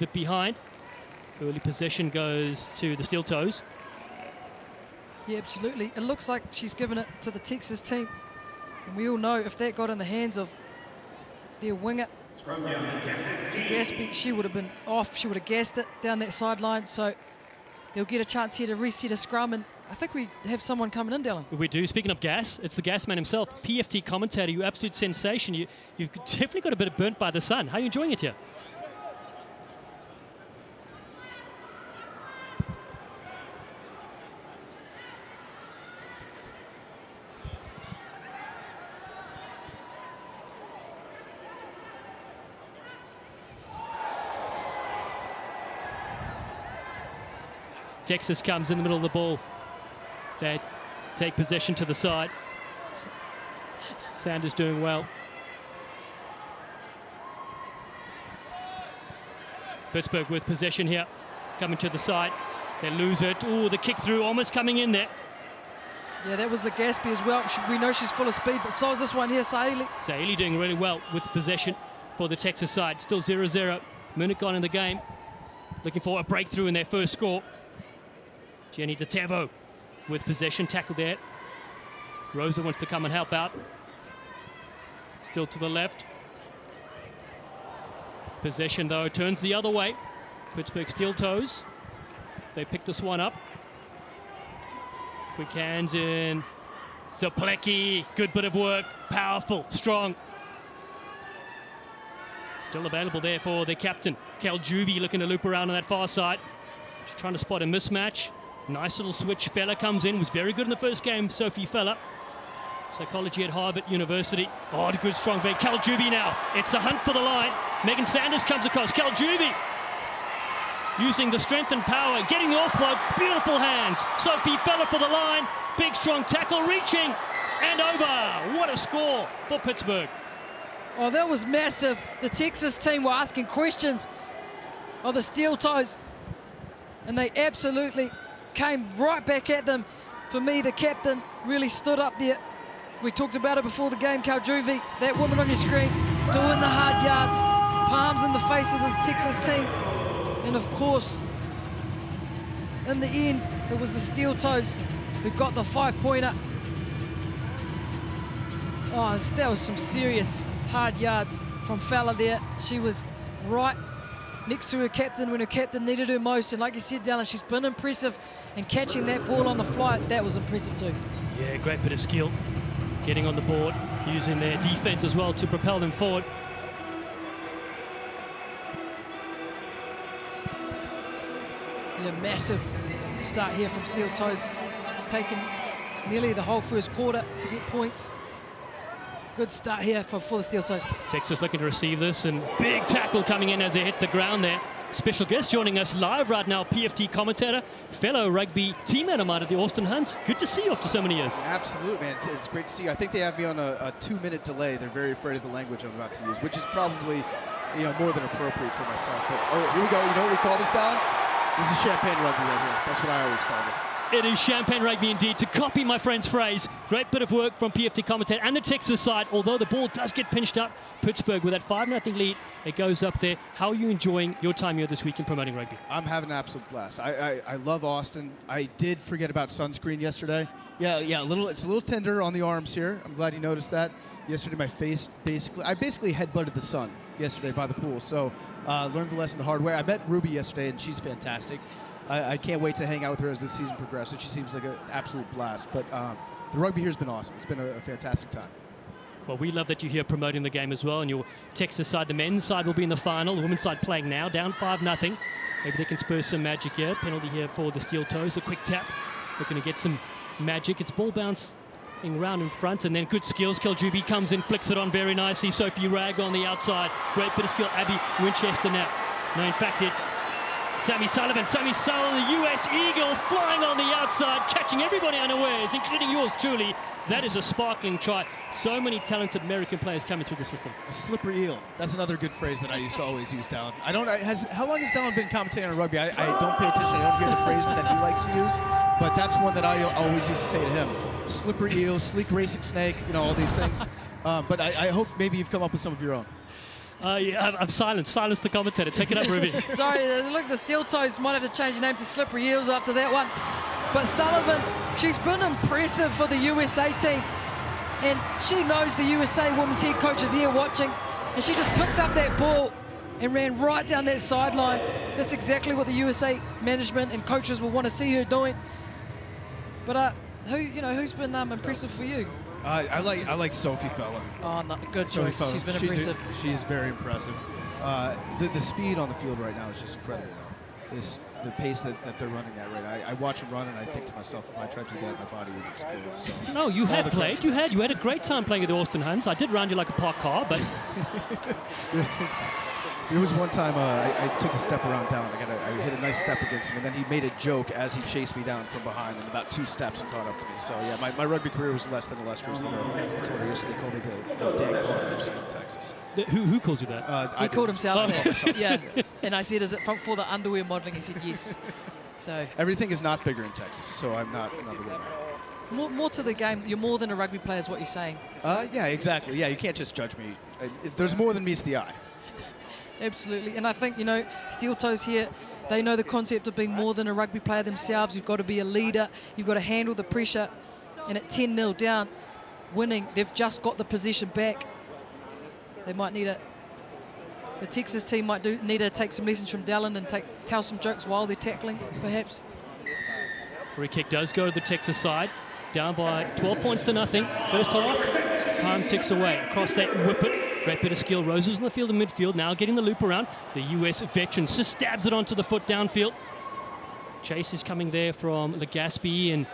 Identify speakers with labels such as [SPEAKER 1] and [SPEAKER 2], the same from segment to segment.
[SPEAKER 1] bit behind. Early possession goes to the Steel Toes.
[SPEAKER 2] Yeah, absolutely. It looks like she's given it to the Texas team. And we all know if that got in the hands of their winger, Gaspy, she would have been off. She would have gassed it down that sideline. So they'll get a chance here to reset a scrum. And I think we have someone coming in, Dylan.
[SPEAKER 1] We do. Speaking of gas, it's the gas man himself. PFT commentator, you absolute sensation. You've definitely got a bit of burnt by the sun. How are you enjoying it here? Texas comes in the middle of the ball. They take possession to the side. Sanders doing well. Pittsburgh with possession here, coming to the side. They lose it. Oh, the kick through almost coming in there.
[SPEAKER 2] Yeah, that was the Gaspy as well. We know she's full of speed, but so is this one here, Sahili.
[SPEAKER 1] Sahili doing really well with possession for the Texas side. Still 0-0. Minute gone in the game. Looking for a breakthrough in their first score. Jenny DeTevo with possession, tackled there. Rosa wants to come and help out. Still to the left. Possession, though, turns the other way. Pittsburgh Steel Toes. They pick this one up. Quick hands in. Zaplecki, good bit of work. Powerful, strong. Still available there for the captain. Kel Juvie looking to loop around on that far side. She's trying to spot a mismatch. Nice little switch. Fella comes in, was very good in the first game, Sophie Fella. Psychology at Harvard University. Oh, good strong bait. Kel Juvie now. It's a hunt for the line. Megan Sanders comes across. Kel Juvie using the strength and power, getting the offload. Beautiful hands. Sophie Fella for the line. Big strong tackle, reaching and over. What a score for Pittsburgh.
[SPEAKER 2] Oh, that was massive. The Texas team were asking questions of the Steel Toes, and they absolutely came right back at them. For me, the captain really stood up there. We talked about it before the game, Kel Juvie, that woman on your screen, doing the hard yards, palms in the face of the Texas team. And of course, in the end, it was the Steel Toes who got the 5-pointer. Oh, that was some serious hard yards from Fella there. She was right next to her captain when her captain needed her most. And like you said, Dallin, she's been impressive in catching that ball on the flight. That was impressive too.
[SPEAKER 1] Yeah, great bit of skill. Getting on the board, using their defense as well to propel them forward.
[SPEAKER 2] Yeah, massive start here from Steel Toes. It's taken nearly the whole first quarter to get points. Good start here for the Steel Toes.
[SPEAKER 1] Texas looking to receive this, and big tackle coming in as they hit the ground there. Special guest joining us live right now, PFT commentator, fellow rugby teammate of mine at the Austin Hunts. Good to see you after so many years.
[SPEAKER 3] Absolutely, man. It's great to see you. I think they have me on a 2-minute delay. They're very afraid of the language I'm about to use, which is probably, more than appropriate for myself. But here we go. You know what we call this, Don? This is champagne rugby right here. That's what I always call it.
[SPEAKER 1] It is champagne rugby indeed, to copy my friend's phrase. Great bit of work from PFT commentator and the Texas side, although the ball does get pinched up. Pittsburgh with that 5-0 lead, it goes up there. How are you enjoying your time here this week in promoting rugby?
[SPEAKER 3] I'm having an absolute blast. I love Austin. I did forget about sunscreen yesterday. Yeah, it's a little tender on the arms here. I'm glad you noticed that. Yesterday my face I basically headbutted the sun yesterday by the pool, so learned the lesson the hard way. I met Ruby yesterday, and she's fantastic. I can't wait to hang out with her as this season progresses. She seems like an absolute blast. But the rugby here has been awesome. It's been a fantastic time.
[SPEAKER 1] Well, we love that you're here promoting the game as well. And your Texas side, the men's side, will be in the final. The women's side playing now, down 5-0. Maybe they can spur some magic here. Penalty here for the Steel Toes. A quick tap. Looking to get some magic. It's ball bouncing round in front, and then good skills. Kel Juvie comes in, flicks it on very nicely. Sophie Rag on the outside. Great bit of skill. Abby Winchester now. No, in fact, it's Sammy Sullivan, the US Eagle, flying on the outside, catching everybody unawares, including yours truly. That is a sparkling try. So many talented American players coming through the system.
[SPEAKER 3] A slippery eel. That's another good phrase that I used to always use, Dallin. How long has Dallin been commentating on rugby? I don't pay attention. I don't hear the phrases that he likes to use, but that's one that I always used to say to him. Slippery eel, sleek racing snake, all these things. But I hope maybe you've come up with some of your own.
[SPEAKER 1] Yeah, I'm silence the commentator. Take it up, Ruby.
[SPEAKER 2] Sorry, look, the Steel Toes might have to change the name to Slippery Eels after that one. But Sullivan, she's been impressive for the USA team. And she knows the USA women's head coach is here watching. And she just picked up that ball and ran right down that sideline. That's exactly what the USA management and coaches will want to see her doing. But who's been impressive for you?
[SPEAKER 3] I like Sophie Fella.
[SPEAKER 2] Oh, no, good choice. She's been impressive.
[SPEAKER 3] She's very impressive. The speed on the field right now is just incredible. The pace that they're running at right now. I watch them run and I think to myself, if I tried to do that, my body would explode. So.
[SPEAKER 1] No, you had played. You had a great time playing with the Austin Huns. I did round you like a parked car, but
[SPEAKER 3] there was one time I took a step around down. I hit a nice step against him, and then he made a joke as he chased me down from behind, and about 2 steps and caught up to me. So yeah, my rugby career was less than illustrious. I told her yesterday they called me the Dan Carter of Central Texas.
[SPEAKER 1] Who calls you that?
[SPEAKER 2] He called himself that. Yeah, and I said, is it for the underwear modelling? He said yes. So
[SPEAKER 3] everything is not bigger in Texas, so I'm not another winner.
[SPEAKER 2] More to the game. You're more than a rugby player, is what you're saying.
[SPEAKER 3] Yeah, exactly. Yeah, you can't just judge me. If there's more than meets the eye.
[SPEAKER 2] Absolutely, and I think, Steel Toes here, they know the concept of being more than a rugby player themselves. You've got to be a leader, you've got to handle the pressure, and at 10-0 down, winning, they've just got the possession back. They might need the Texas team might need to take some lessons from Dallin and tell some jokes while they're tackling, perhaps.
[SPEAKER 1] Free kick does go to the Texas side, down by 12 points to nothing. First half, time ticks away. Across that whippet. Great bit of skill. Roses in the field in midfield. Now getting the loop around. The US veteran just stabs it onto the foot downfield. Chase is coming there from Legaspi, and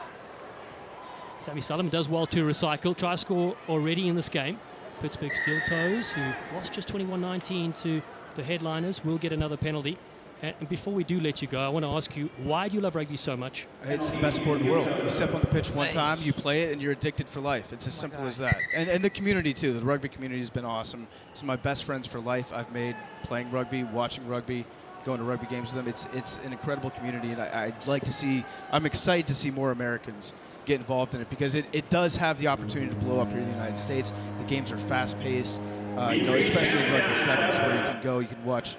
[SPEAKER 1] Sammy Sullivan does well to recycle. Try score already in this game. Pittsburgh Steel Toes, who lost just 21-19 to the headliners, will get another penalty. And before we do let you go, I want to ask you, why do you love rugby so much?
[SPEAKER 3] It's the best sport in the world. You step on the pitch one time, you play it, and you're addicted for life. It's as simple as that. And the community, too. The rugby community has been awesome. Some of my best friends for life I've made playing rugby, watching rugby, going to rugby games with them. It's an incredible community, and I'm excited to see more Americans get involved in it, because it does have the opportunity to blow up here in the United States. The games are fast-paced. Especially in Rugby Sevens, where you can watch,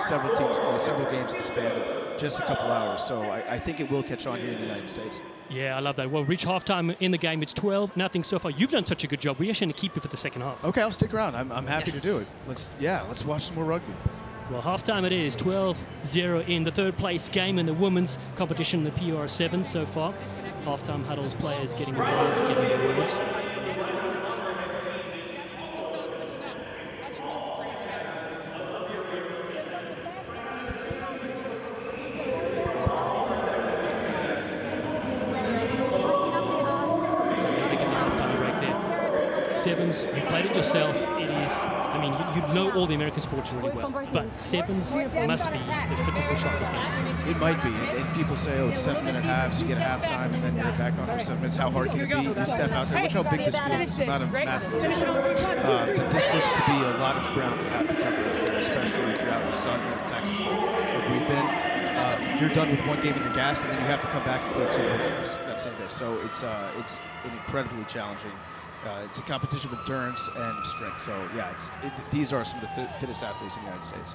[SPEAKER 3] several teams play several games in the span of just a couple hours. So I think it will catch on here in the United States.
[SPEAKER 1] Yeah, I love that. Well, reach halftime in the game. It's 12-0 so far. You've done such a good job. We actually going to keep you for the second half.
[SPEAKER 3] Okay, I'll stick around. I'm happy to do it. Let's watch some more rugby.
[SPEAKER 1] Well, halftime it is 12-0 in the third place game in the women's competition, the PR Sevens so far. Halftime huddles, players getting involved, getting their words. Sevens, you played it yourself. It is, you know all the American sports really well, but Sevens must be the fittest and sharpest game.
[SPEAKER 3] It might be, and people say, it's 7-minute halves, you get a halftime, and then you're back on for 7 minutes. How hard can it be? You step out there. Look how big this field is. I'm not a mathematician, but this looks to be a lot of ground to have to cover out there, especially if you're out in the sun here in Texas, like we've been. You're done with one game and you're gassed, and then you have to come back and play 2 more games that same day. So it's incredibly challenging. It's a competition of endurance and of strength. So, yeah, these are some of the fittest athletes in the United States.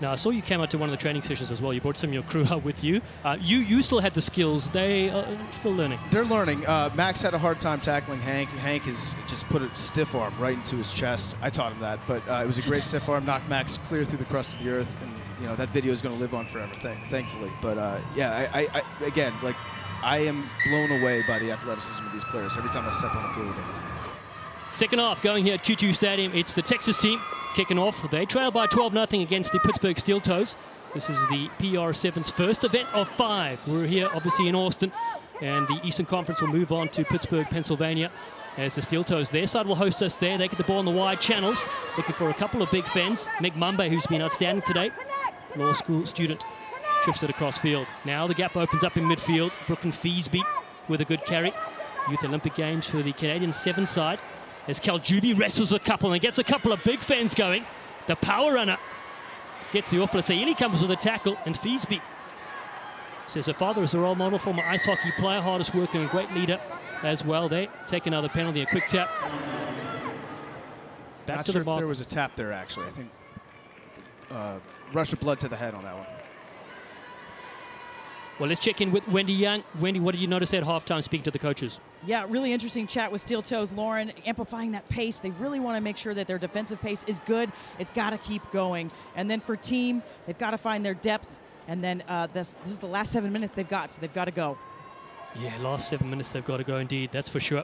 [SPEAKER 1] Now, I saw you came out to one of the training sessions as well. You brought some of your crew out with you. You still had the skills. They are still learning. They're learning.
[SPEAKER 3] Max had a hard time tackling Hank. Hank has just put a stiff arm right into his chest. I taught him that, but it was a great stiff arm. Knocked Max clear through the crust of the earth, and that video is going to live on forever, thankfully. But I am blown away by the athleticism of these players every time I step on the field with them.
[SPEAKER 1] Second half going here at Q2 Stadium. It's the Texas team kicking off. They trail by 12-0 against the Pittsburgh Steel Toes. This is the PR Sevens first event of 5. We're here obviously in Austin, and the Eastern Conference will move on to Pittsburgh, Pennsylvania, as the Steel Toes, their side, will host us there. They get the ball in the wide channels, looking for a couple of big fens. Meg Mumbe, who's been outstanding today, law school student, shifts it across field. Now the gap opens up in midfield. Brooklyn Feesby with a good carry. Youth Olympic Games for the Canadian Sevens side. As Kaljubi wrestles a couple and gets a couple of big fans going. The power runner gets the offer. Saili comes with a tackle, and Feesby says her father is a role model, former ice hockey player, hardest worker and great leader as well. They take another penalty, a quick tap.
[SPEAKER 3] Not sure if there was a tap there, actually. I think rush of blood to the head on that one.
[SPEAKER 1] Well, let's check in with Wendy Young. Wendy, what did you notice at halftime speaking to the coaches?
[SPEAKER 4] Yeah, really interesting chat with Steel Toes. Lauren, amplifying that pace. They really want to make sure that their defensive pace is good. It's got to keep going. And then for team, they've got to find their depth. And then this is the last 7 minutes they've got, so they've got to go.
[SPEAKER 1] Yeah, last 7 minutes they've got to go indeed, that's for sure.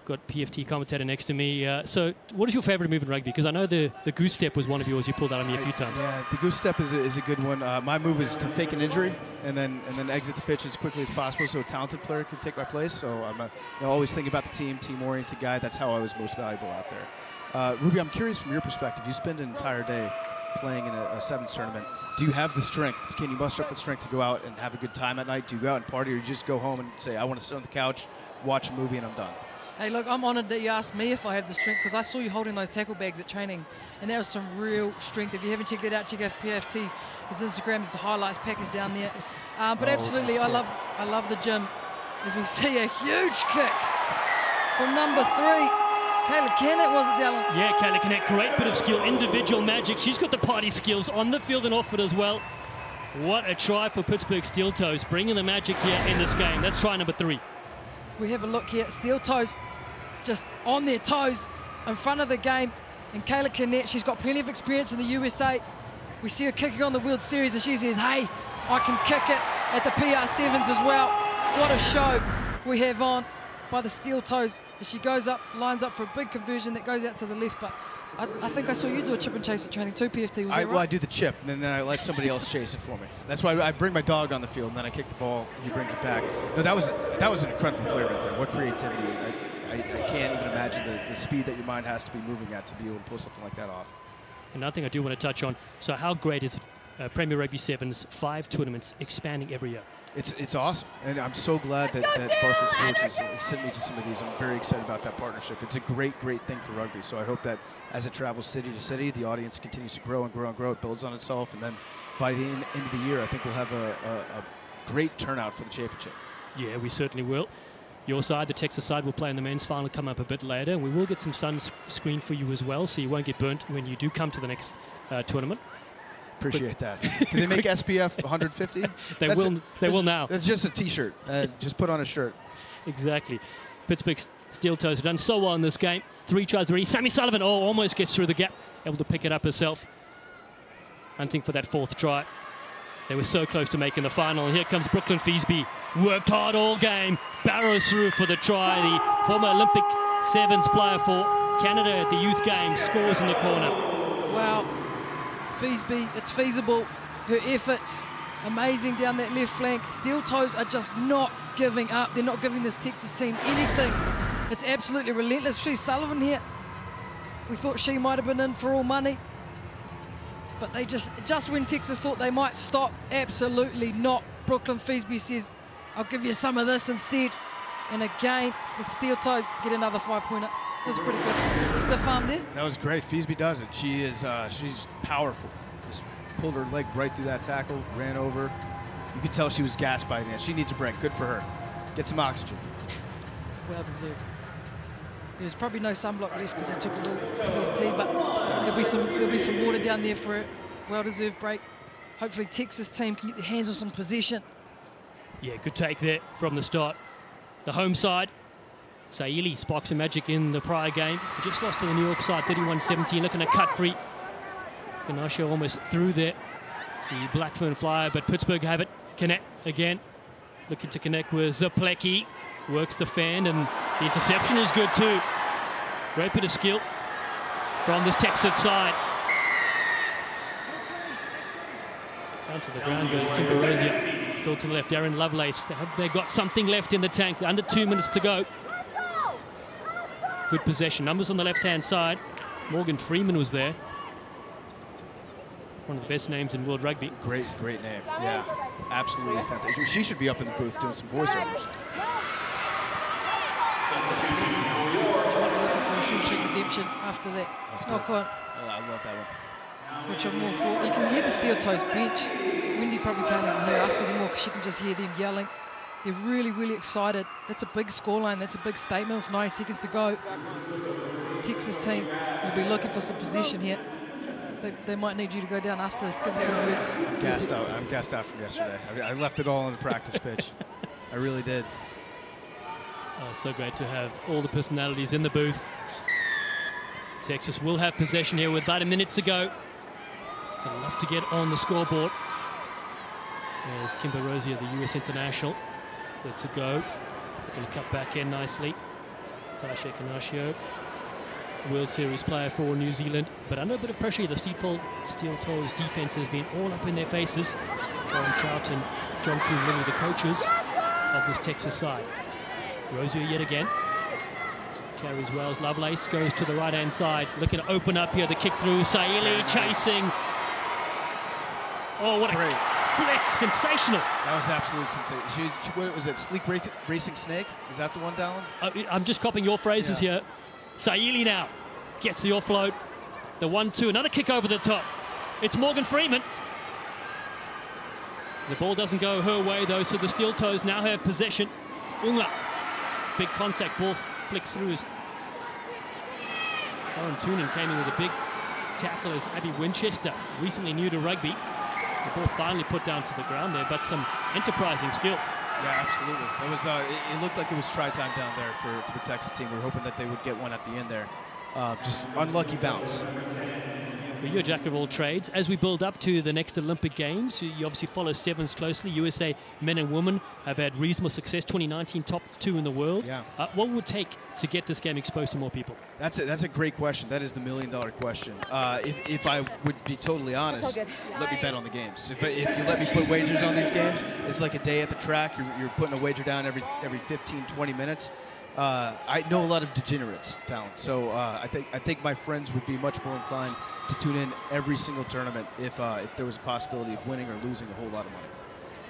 [SPEAKER 1] Got PFT commentator next to me. So what is your favourite move in rugby? Because I know the goose step was one of yours. You pulled that on me a few times.
[SPEAKER 3] Yeah, the goose step is a good one. My move is to fake an injury and then exit the pitch as quickly as possible so a talented player can take my place. So I'm always thinking about the team-oriented guy. That's how I was most valuable out there. Ruby, I'm curious from your perspective. You spend an entire day playing in a sevens tournament. Do you have the strength? Can you muster up the strength to go out and have a good time at night? Do you go out and party, or you just go home and say, I want to sit on the couch, watch a movie, and I'm done?
[SPEAKER 2] Hey, look, I'm honoured that you asked me if I have the strength, because I saw you holding those tackle bags at training, and that was some real strength. If you haven't checked it out, check out PFT. His Instagram, there's a highlights package down there. But absolutely, I love the gym. As we see a huge kick from number 3. Kayla Kennett, was it, Dallin?
[SPEAKER 1] Yeah, Kayla Kennett, great bit of skill, individual magic. She's got the party skills on the field and off it as well. What a try for Pittsburgh Steel Toes, bringing the magic here in this game. That's try number 3.
[SPEAKER 2] We have a look here. Steel Toes just on their toes in front of the game. And Kayla Kennett, she's got plenty of experience in the USA. We see her kicking on the World Series, and she says, hey, I can kick it at the PR Sevens as well. What a show we have on by the Steel Toes as she goes up, lines up for a big conversion that goes out to the left. But I think I saw you do a chip and chase at training too, PFT. Was that right?
[SPEAKER 3] Well, I do the chip, and then I let somebody else chase it for me. That's why I bring my dog on the field, and then I kick the ball. He brings it back. No, that was an incredible play right there. What creativity! I can't even imagine the speed that your mind has to be moving at to be able to pull something like that off.
[SPEAKER 1] Another thing I do want to touch on. So how great is it? Premier Rugby Sevens, 5 tournaments, expanding every year.
[SPEAKER 3] It's awesome, and I'm so glad that Barstool Sports is sending me to some of these. I'm very excited about that partnership. It's a great thing for rugby. So I hope that as it travels city to city, the audience continues to grow and grow and grow. It builds on itself, and then by the end of the year, I think we'll have a great turnout for the championship.
[SPEAKER 1] Yeah, we certainly will. Your side, the Texas side, will play in the men's final, come up a bit later. We will get some sunscreen for you as well, so you won't get burnt when you do come to the next tournament.
[SPEAKER 3] Appreciate that. Can they make SPF 150?
[SPEAKER 1] They will now.
[SPEAKER 3] That's just a T-shirt. Just put on a shirt.
[SPEAKER 1] Exactly. Pittsburgh Steel Toes have done so well in this game. 3 tries already. Sammy Sullivan almost gets through the gap, able to pick it up herself. Hunting for that 4th try. They were so close to making the final. And here comes Brooklyn Feasby. Worked hard all game. Barrows through for the try. The former Olympic Sevens player for Canada at the youth game scores in the corner.
[SPEAKER 2] Wow. Feasby, it's feasible. Her efforts, amazing down that left flank. Steel Toes are just not giving up. They're not giving this Texas team anything. It's absolutely relentless. She's Sullivan here. We thought she might have been in for all money. But they just when Texas thought they might stop, absolutely not. Brooklyn Feasby says, I'll give you some of this instead. And again, the Steel Toes get another 5-pointer. That was pretty good. Stiff arm there.
[SPEAKER 3] That was great. Feasby does it. She's powerful. Just pulled her leg right through that tackle, ran over. You could tell she was gassed by the end. She needs a break. Good for her. Get some oxygen.
[SPEAKER 2] Well deserved. There's probably no sunblock left because it took a little tea, but there'll be some water down there for a well-deserved break. Hopefully Texas team can get their hands on some possession.
[SPEAKER 1] Yeah, good take there from the start. The home side, Saili sparks some magic in the prior game. He just lost to the New York side, 31-17, looking to cut free. Ganasha almost through there. The Blackfern flyer, but Pittsburgh have it. Connect again. Looking to connect with Zaplecki. Works the fan, and the interception is good too. Great bit of skill from this Texas side. Down to the ground goes Kimber Rosier. Still to the left, Darren Lovelace. Have they got something left in the tank? Under 2 minutes to go. Good possession. Numbers on the left-hand side. Morgan Freeman was there. One of the best names in world rugby.
[SPEAKER 3] Great name. Yeah, absolutely fantastic. She should be up in the booth doing some voiceovers.
[SPEAKER 2] Redemption after that.
[SPEAKER 3] That's
[SPEAKER 2] Knock
[SPEAKER 3] good.
[SPEAKER 2] on.
[SPEAKER 3] I love that one.
[SPEAKER 2] Which I'm more for. You can hear the Steel Toes bench. Wendy probably can't even hear us anymore because she can just hear them yelling. They're really excited. That's a big scoreline. That's a big statement with 90 seconds to go. The Texas team will be looking for some possession here. they might need you to go down after, give some words.
[SPEAKER 3] I'm gassed out from yesterday. I left it all on the practice pitch. I really did.
[SPEAKER 1] Oh, so great to have all the personalities in the booth. Texas will have possession here with about a minute to go. They'd love to get on the scoreboard. There's Kimber Rosier, the US international. Let's go. They're going to cut back in nicely. Tasha Kanashio, World Series player for New Zealand. But under a bit of pressure, the Steel Toes defense has been all up in their faces. Warren Trout and John Kuhn Lilly, the coaches of this Texas side. Rosier yet again. Carries Wells. Lovelace goes to the right-hand side. Looking to open up here. The kick through. Saili chasing. Oh, what a
[SPEAKER 3] great
[SPEAKER 1] flick. Sensational.
[SPEAKER 3] That was absolutely sensational. What was it? Sleek Racing Snake? Is that the one, Dallin?
[SPEAKER 1] I'm just copying your phrases here. Saili now gets the offload. The 1-2. Another kick over the top. It's Morgan Freeman. The ball doesn't go her way, though, so the Steel Toes now have possession. Unga. Big contact. Ball flicks through. Lauren Toonen came in with a big tackle as Abby Winchester, recently new to rugby. The ball finally put down to the ground there, but some enterprising skill.
[SPEAKER 3] Yeah, absolutely. It was. It looked like it was try time down there for the Texas team. We were hoping that they would get one at the end there. Just unlucky bounce.
[SPEAKER 1] Well, you're a jack of all trades. As we build up to the next Olympic Games, you obviously follow sevens closely. USA men and women have had reasonable success. 2019 top 2 in the world.
[SPEAKER 3] Yeah.
[SPEAKER 1] What would it take to get this game exposed to more people?
[SPEAKER 3] That's a great question. That is the $1 million question. If I would be totally honest, let me bet on the games. If you let me put wagers on these games, it's like a day at the track. You're putting a wager down every 15, 20 minutes. I know a lot of degenerates down, so I think my friends would be much more inclined to tune in every single tournament if there was a possibility of winning or losing a whole lot of money.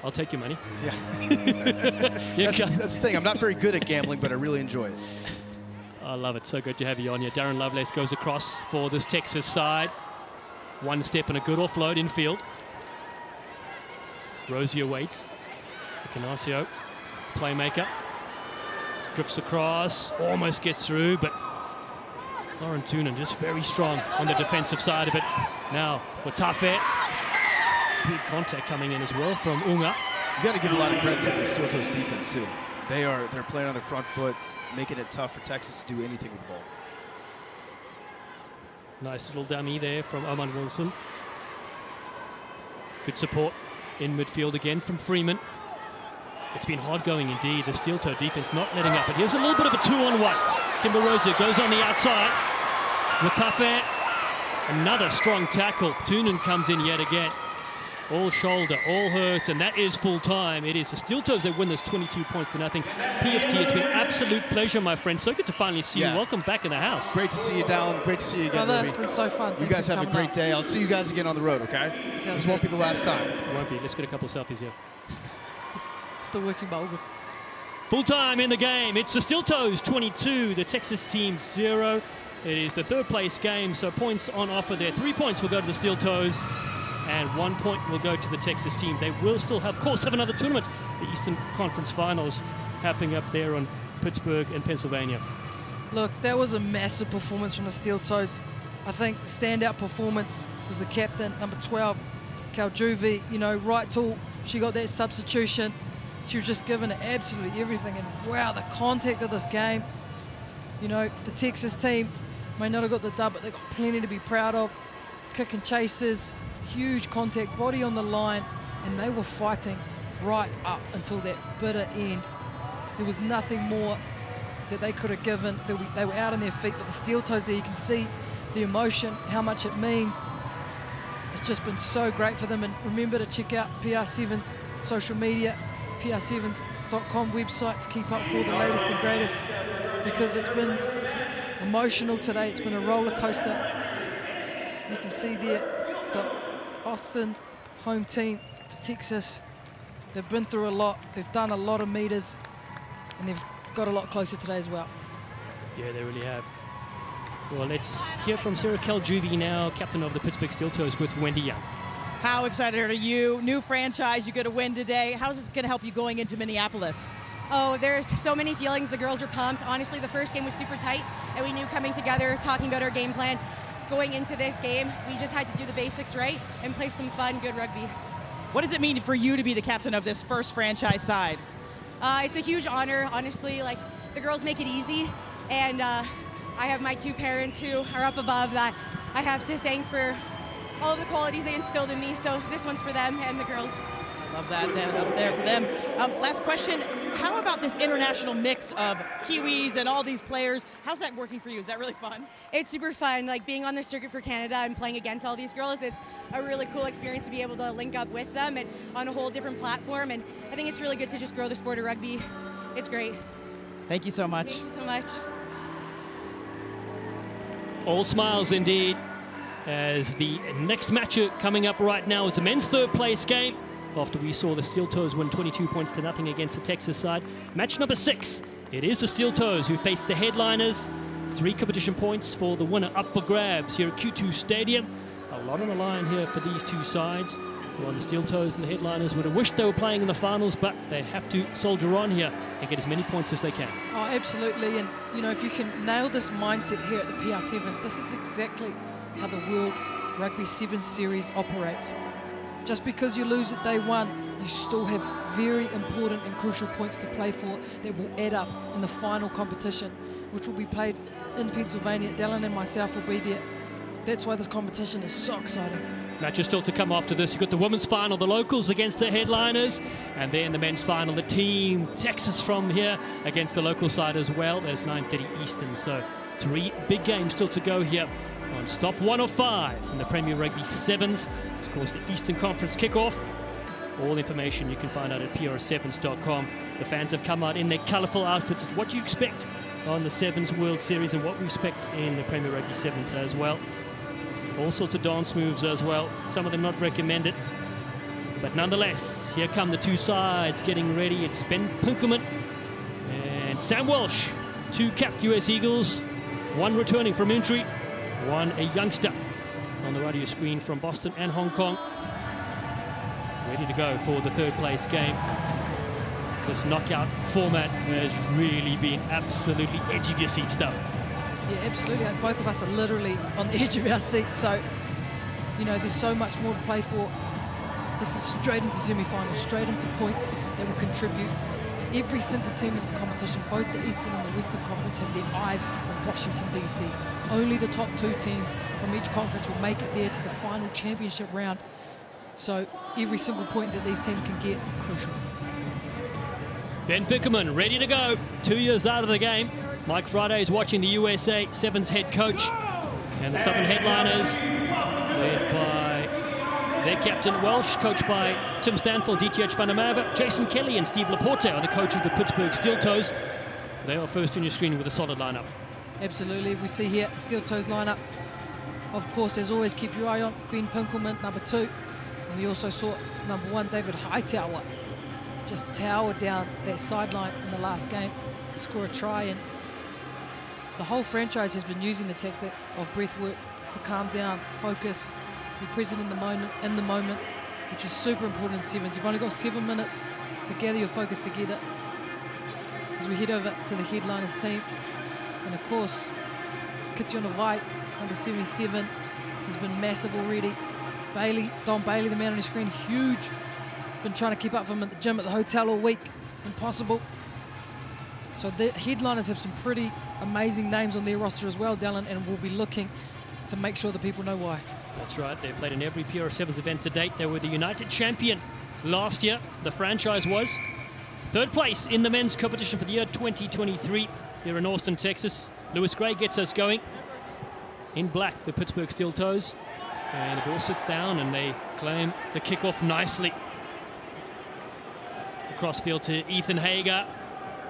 [SPEAKER 1] I'll take your money.
[SPEAKER 3] Yeah. That's the thing. I'm not very good at gambling, but I really enjoy it.
[SPEAKER 1] I love it. So good to have you on here. Darren Lovelace goes across for this Texas side. One step and a good offload infield. Rosier waits. Canasio, playmaker. Drifts across, almost gets through, but Lauren Toonen just very strong on the defensive side of it. Now for Tafe. Big contact coming in as well from Unga.
[SPEAKER 3] You got to give a lot of credit to the Steel Toes defense too. They're playing on their front foot, making it tough for Texas to do anything with the ball.
[SPEAKER 1] Nice little dummy there from Oman Wilson. Good support in midfield again from Freeman. It's been hard going indeed. The Steel Toe defense not letting up. But here's a little bit of a 2-on-1. Kimber Rosier goes on the outside. Watafe, another strong tackle. Toonen comes in yet again. All shoulder, all hurt, and that is full time. It is the Steel Toes that win this 22 points to nothing. PFT, it's been absolute pleasure, my friend. So good to finally see you. Welcome back in the house.
[SPEAKER 3] Great to see you, Dallin. Great to see you again,
[SPEAKER 2] Ruby. It's been so fun.
[SPEAKER 3] You guys have a great day. I'll see you guys again on the road, okay? This won't be the last time.
[SPEAKER 1] It won't be. Let's get a couple of selfies here.
[SPEAKER 2] The working ball.
[SPEAKER 1] Full time in the game. It's the Steel Toes 22, the Texas team 0. It is the third place game, so points on offer there. 3 points will go to the Steel Toes, and 1 point will go to the Texas team. They will still have another tournament, the Eastern Conference Finals, happening up there on Pittsburgh and Pennsylvania.
[SPEAKER 2] Look, that was a massive performance from the Steel Toes. I think the standout performance was the captain, number 12, Kaljuvi. You know, right tool, she got that substitution. She was just given absolutely everything, and wow, the contact of this game. You know, the Texas team may not have got the dub, but they've got plenty to be proud of. Kick and chases, huge contact, body on the line, and they were fighting right up until that bitter end. There was nothing more that they could have given. They were out on their feet, but the Steel Toes there, you can see the emotion, how much it means. It's just been so great for them, and remember to check out PR Sevens social media, pr7s.com website to keep up with all the latest and greatest, because it's been emotional today. It's been a roller coaster. You can see there the Austin home team for Texas. They've been through a lot. They've done a lot of meters, and they've got a lot closer today as well.
[SPEAKER 1] Yeah, they really have. Well, let's hear from Sarah Kaljuvi now, captain of the Pittsburgh Steel Toes, with Wendy Young.
[SPEAKER 4] How excited are you? New franchise, you get a win today. How's this going to help you going into Minneapolis?
[SPEAKER 5] Oh, there's so many feelings. The girls are pumped. Honestly, the first game was super tight, and we knew coming together, talking about our game plan, going into this game, we just had to do the basics right and play some fun, good rugby.
[SPEAKER 4] What does it mean for you to be the captain of this first franchise side?
[SPEAKER 5] It's a huge honor, honestly. Like, the girls make it easy, and I have my 2 parents who are up above that I have to thank for all of the qualities they instilled in me, so this one's for them and the girls.
[SPEAKER 4] Love that, then up there for them. Last question, how about this international mix of Kiwis and all these players? How's that working for you? Is that really fun?
[SPEAKER 5] It's super fun, like being on the circuit for Canada and playing against all these girls. It's a really cool experience to be able to link up with them and on a whole different platform, and I think it's really good to just grow the sport of rugby. It's great.
[SPEAKER 4] Thank you so much.
[SPEAKER 5] Thank you so much.
[SPEAKER 1] All smiles indeed, as the next matchup coming up right now is the men's third place game. After we saw the Steel Toes win 22 points to nothing against the Texas side. Match number 6, it is the Steel Toes who face the Headliners. 3 competition points for the winner up for grabs here at Q2 Stadium. A lot on the line here for these two sides. Well, the Steel Toes and the Headliners would have wished they were playing in the finals, but they have to soldier on here and get as many points as they can.
[SPEAKER 2] Oh, absolutely. And, you know, if you can nail this mindset here at the PR Sevens, this is exactly how the World Rugby Sevens series operates. Just because you lose at day 1, you still have very important and crucial points to play for that will add up in the final competition, which will be played in Pennsylvania. Dallin and myself will be there. That's why this competition is so exciting.
[SPEAKER 1] Matches still to come after this. You've got the women's final, the locals against the Headliners, and then the men's final, the team Texas from here against the local side as well. There's 9:30 Eastern, so 3 big games still to go here on stop 1 of 5 in the Premier Rugby Sevens. It's, of course, the Eastern Conference Kickoff. All information you can find out at pr7s.com. The fans have come out in their colourful outfits. It's what you expect on the Sevens World Series and what we expect in the Premier Rugby Sevens as well. All sorts of dance moves as well. Some of them not recommended. But nonetheless, here come the two sides getting ready. It's Ben Pinkelman and Sam Welsh, 2 capped US Eagles, 1 returning from injury, 1 a youngster on the right of your screen from Boston and Hong Kong. Ready to go for the third place game. This knockout format has really been absolutely edge of your seat stuff.
[SPEAKER 2] Yeah, absolutely. And both of us are literally on the edge of our seats. So, you know, there's so much more to play for. This is straight into semi-finals, straight into points that will contribute. Every single team in this competition, both the Eastern and the Western Conference, have their eyes on Washington, D.C. Only the top 2 teams from each conference will make it there to the final championship round. So every single point that these teams can get, crucial.
[SPEAKER 1] Ben Pinkelman ready to go. 2 years out of the game. Mike Friday is watching the USA Sevens head coach. And the Southern Headliners, led by their captain Welsh, coached by Tim Stanfield, DTH Van der Merwe, Jason Kelly and Steve Laporte are the coach of the Pittsburgh Steel Toes. They are first on your screen with a solid lineup.
[SPEAKER 2] Absolutely. If we see here, Steel Toes lineup, of course, as always, keep your eye on Ben Pinkelman, number 2. And we also saw number 1, David Hightower, just tower down that sideline in the last game, score a try. And the whole franchise has been using the tactic of breath work to calm down, focus, be present in the moment, which is super important in sevens. You've only got 7 minutes to gather your focus together as we head over to the Headliners team. And of course, Kitty on the right, number 77, has been massive already. Don Bailey, the man on the screen, huge. Been trying to keep up with him at the gym at the hotel all week. Impossible. So the Headliners have some pretty amazing names on their roster as well, Dallin, and we'll be looking to make sure that people know why.
[SPEAKER 1] That's right. They've played in every PR Sevens event to date. They were the United champion last year. The franchise was. 3rd place in the men's competition for the year 2023 here in Austin, Texas. Lewis Gray gets us going. In black, the Pittsburgh Steel Toes. And the ball sits down and they claim the kickoff nicely. Crossfield to Ethan Hager,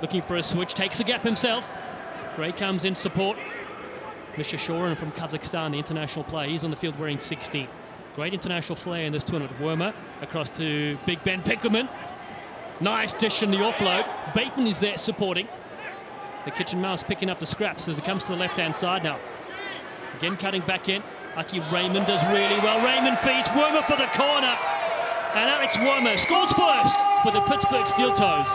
[SPEAKER 1] looking for a switch, takes a gap himself. Gray comes in support. Misha Shorin from Kazakhstan, the international player, he's on the field wearing 16. Great international flair in this tournament. Wormer across to Big Ben Pinkelman. Nice dish in the offload. Baton is there supporting. The Kitchen Mouse picking up the scraps as it comes to the left-hand side now. Again cutting back in. Aki Raymond does really well. Raymond feeds Wormer for the corner. And Alex Wormer scores first for the Pittsburgh Steel Toes.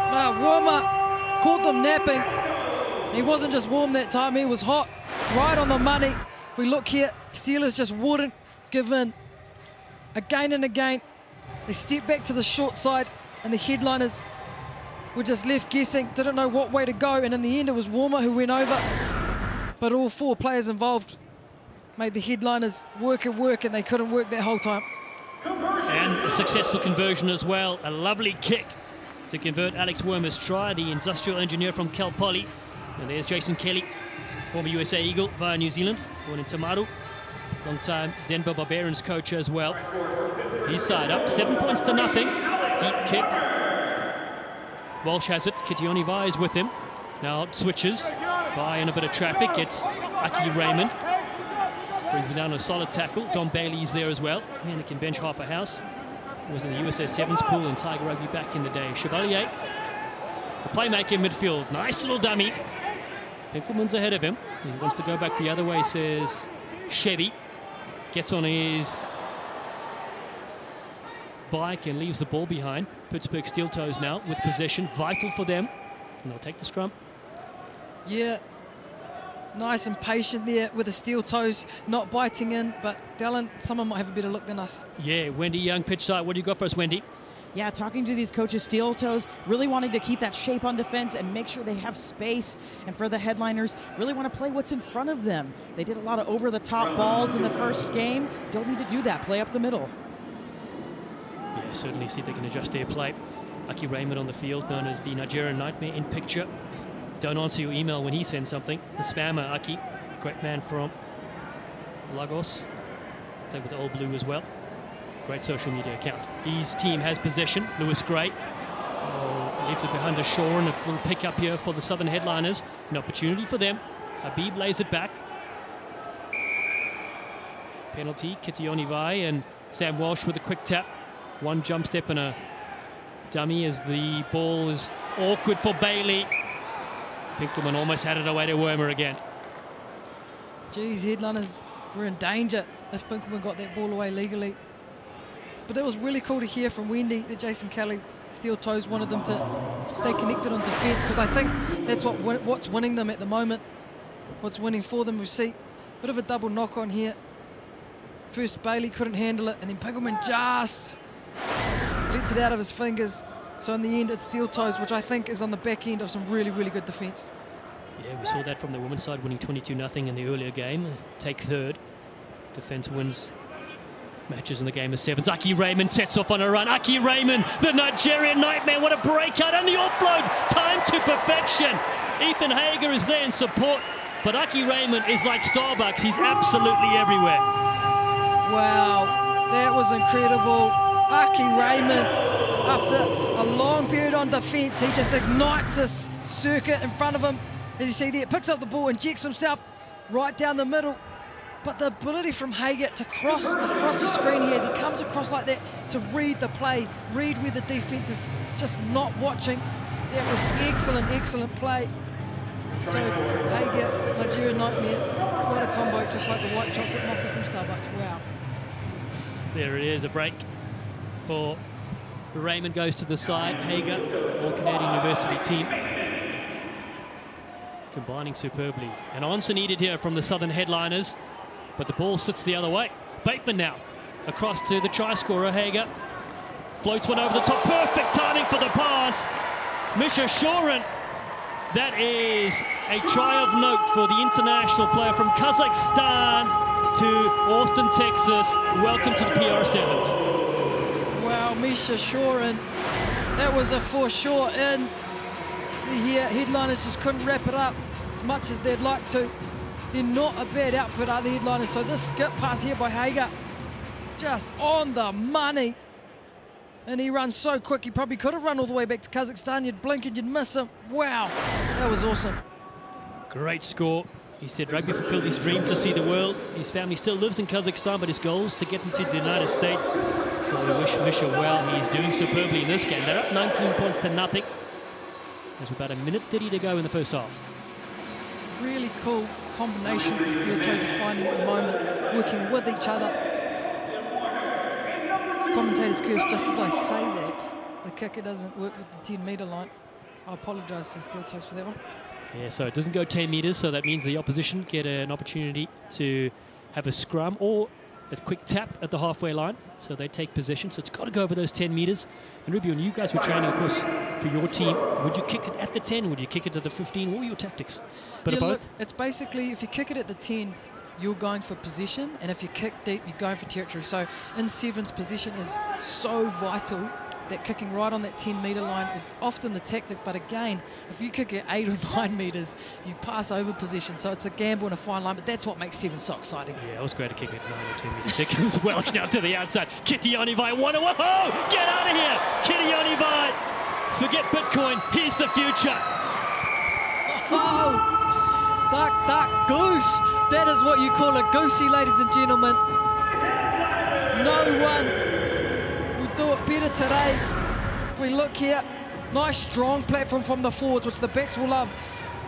[SPEAKER 2] Wormer caught them napping. He wasn't just warm that time, he was hot, right on the money. If we look here, Steelers just wouldn't give in. Again and again, they stepped back to the short side, and the headliners were just left guessing, didn't know what way to go, and in the end it was Warmer who went over. But all 4 players involved made the headliners work and work, and they couldn't work that whole time.
[SPEAKER 1] And a successful conversion as well. A lovely kick to convert Alex Wormer's try, the industrial engineer from Cal Poly. And there's Jason Kelly, former USA Eagle via New Zealand, born in Tamaru. Long-time Denver Barbarians coach as well. His side up, 7 points to nothing. Deep kick. Walsh has it. Kitioni Vai is with him. Now switches. Vai in a bit of traffic. Gets Aki Raymond. Brings him down a solid tackle. Don Bailey's there as well. And he can bench half a house. He was in the USA Sevens pool in Tiger Rugby back in the day. Chevalier, the playmaker in midfield. Nice little dummy. Pinkelman's ahead of him. He wants to go back the other way, says Chevy. Gets on his bike and leaves the ball behind. Pittsburgh Steel Toes now with possession. Vital for them. And they'll take the scrum.
[SPEAKER 2] Yeah, nice and patient there with the Steel Toes not biting in, but Dallin, someone might have a better look than us.
[SPEAKER 1] Yeah, Wendy Young, pitch side. What do you got for us, Wendy?
[SPEAKER 4] Yeah, talking to these coaches, Steel Toes, really wanting to keep that shape on defense and make sure they have space. And for the headliners, really want to play what's in front of them. They did a lot of over-the-top balls in the first game. Don't need to do that. Play up the middle.
[SPEAKER 1] Yeah, certainly see if they can adjust their play. Aki Raymond on the field, known as the Nigerian Nightmare in picture. Don't answer your email when he sends something. The spammer, Aki, great man from Lagos. Played with the Old Blue as well. Great social media account. His team has possession. Lewis Gray leaves it behind a shore, and a little pick up here for the Southern headliners. An opportunity for them. Habib lays it back. Penalty, Kitioni Vai and Sam Walsh with a quick tap. One jump step and a dummy as the ball is awkward for Bailey. Pinkelman almost had it away to Wormer again.
[SPEAKER 2] Geez, headliners were in danger if Pinkelman got that ball away legally. But that was really cool to hear from Wendy that Jason Kelly, Steel Toes, wanted them to stay connected on defence, because I think that's what's winning them at the moment. What's winning for them. We see a bit of a double knock on here. First Bailey couldn't handle it, and then Pinkelman just lets it out of his fingers. So in the end, it's Steel Toes, which I think is on the back end of some really, really good defence.
[SPEAKER 1] Yeah, we saw that from the women's side, winning 22-0 in the earlier game. Take third. Defence wins matches in the game of sevens. Aki Raymond sets off on a run. Aki Raymond, the Nigerian Nightmare. What a breakout, and the offload. Time to perfection. Ethan Hager is there in support, but Aki Raymond is like Starbucks. He's absolutely everywhere.
[SPEAKER 2] Wow, that was incredible. Aki Raymond, after a long period on defence, he just ignites this circuit in front of him. As you see there, picks up the ball, injects himself right down the middle. But the ability from Hager to cross across the screen here as he comes across like that, to read the play, read where the defence is just not watching. That was excellent, excellent play. So Hager, Nigerian Nightmare, quite a combo, just like the white chocolate mocha from Starbucks. Wow.
[SPEAKER 1] There it is, a break for Raymond, goes to the side. Hager, All-Canadian University team. Combining superbly. An answer needed here from the Southern headliners, but the ball sits the other way. Bateman now across to the try scorer, Hager. Floats one over the top. Perfect timing for the pass. Misha Shorin. That is a try of note for the international player from Kazakhstan to Austin, Texas. Welcome to the PR Sevens.
[SPEAKER 2] Wow, Misha Shorin. That was a for sure in. See here, headliners just couldn't wrap it up as much as they'd like to. They're not a bad outfit, are the headliners. So this skip pass here by Hager, just on the money. And he runs so quick, he probably could have run all the way back to Kazakhstan. You'd blink and you'd miss him. Wow, that was awesome.
[SPEAKER 1] Great score. He said rugby fulfilled his dream to see the world. His family still lives in Kazakhstan, but his goal is to get into the United States. So we wish Misha well. He's doing superbly in this game. They're up 19 points to nothing. There's about a minute 30 to go in the first half.
[SPEAKER 2] Really cool combinations the Steel Toes are finding at the moment, working with each other. Commentators curse just as I say that. The kicker doesn't work with the 10-metre line. I apologise to the Steel Toes for that one.
[SPEAKER 1] Yeah, so it doesn't go 10 metres, so that means the opposition get an opportunity to have a scrum or a quick tap at the halfway line, so they take possession. So it's got to go over those 10 metres. And Ruby, when you guys were training, of course, for your team, would you kick it at the 10? Would you kick it at the 15? What were your tactics? Bit of both?
[SPEAKER 2] Look, it's basically, if you kick it at the 10, you're going for position, and if you kick deep, you're going for territory. So in sevens, position is so vital that kicking right on that 10-metre line is often the tactic. But again, if you kick at 8 or 9 metres, you pass over position. So it's a gamble and a fine line, but that's what makes sevens so exciting.
[SPEAKER 1] Yeah, it was great to kick it 9 or 10 metres. It comes Welsh now to the outside. Kitiani Vai, 1-1. Oh, get out of here! Kitiani Vai. Forget Bitcoin. Here's the future.
[SPEAKER 2] Oh, dark goose. That is what you call a goosey, ladies and gentlemen. No one will do it better today. If we look here, nice strong platform from the forwards, which the backs will love.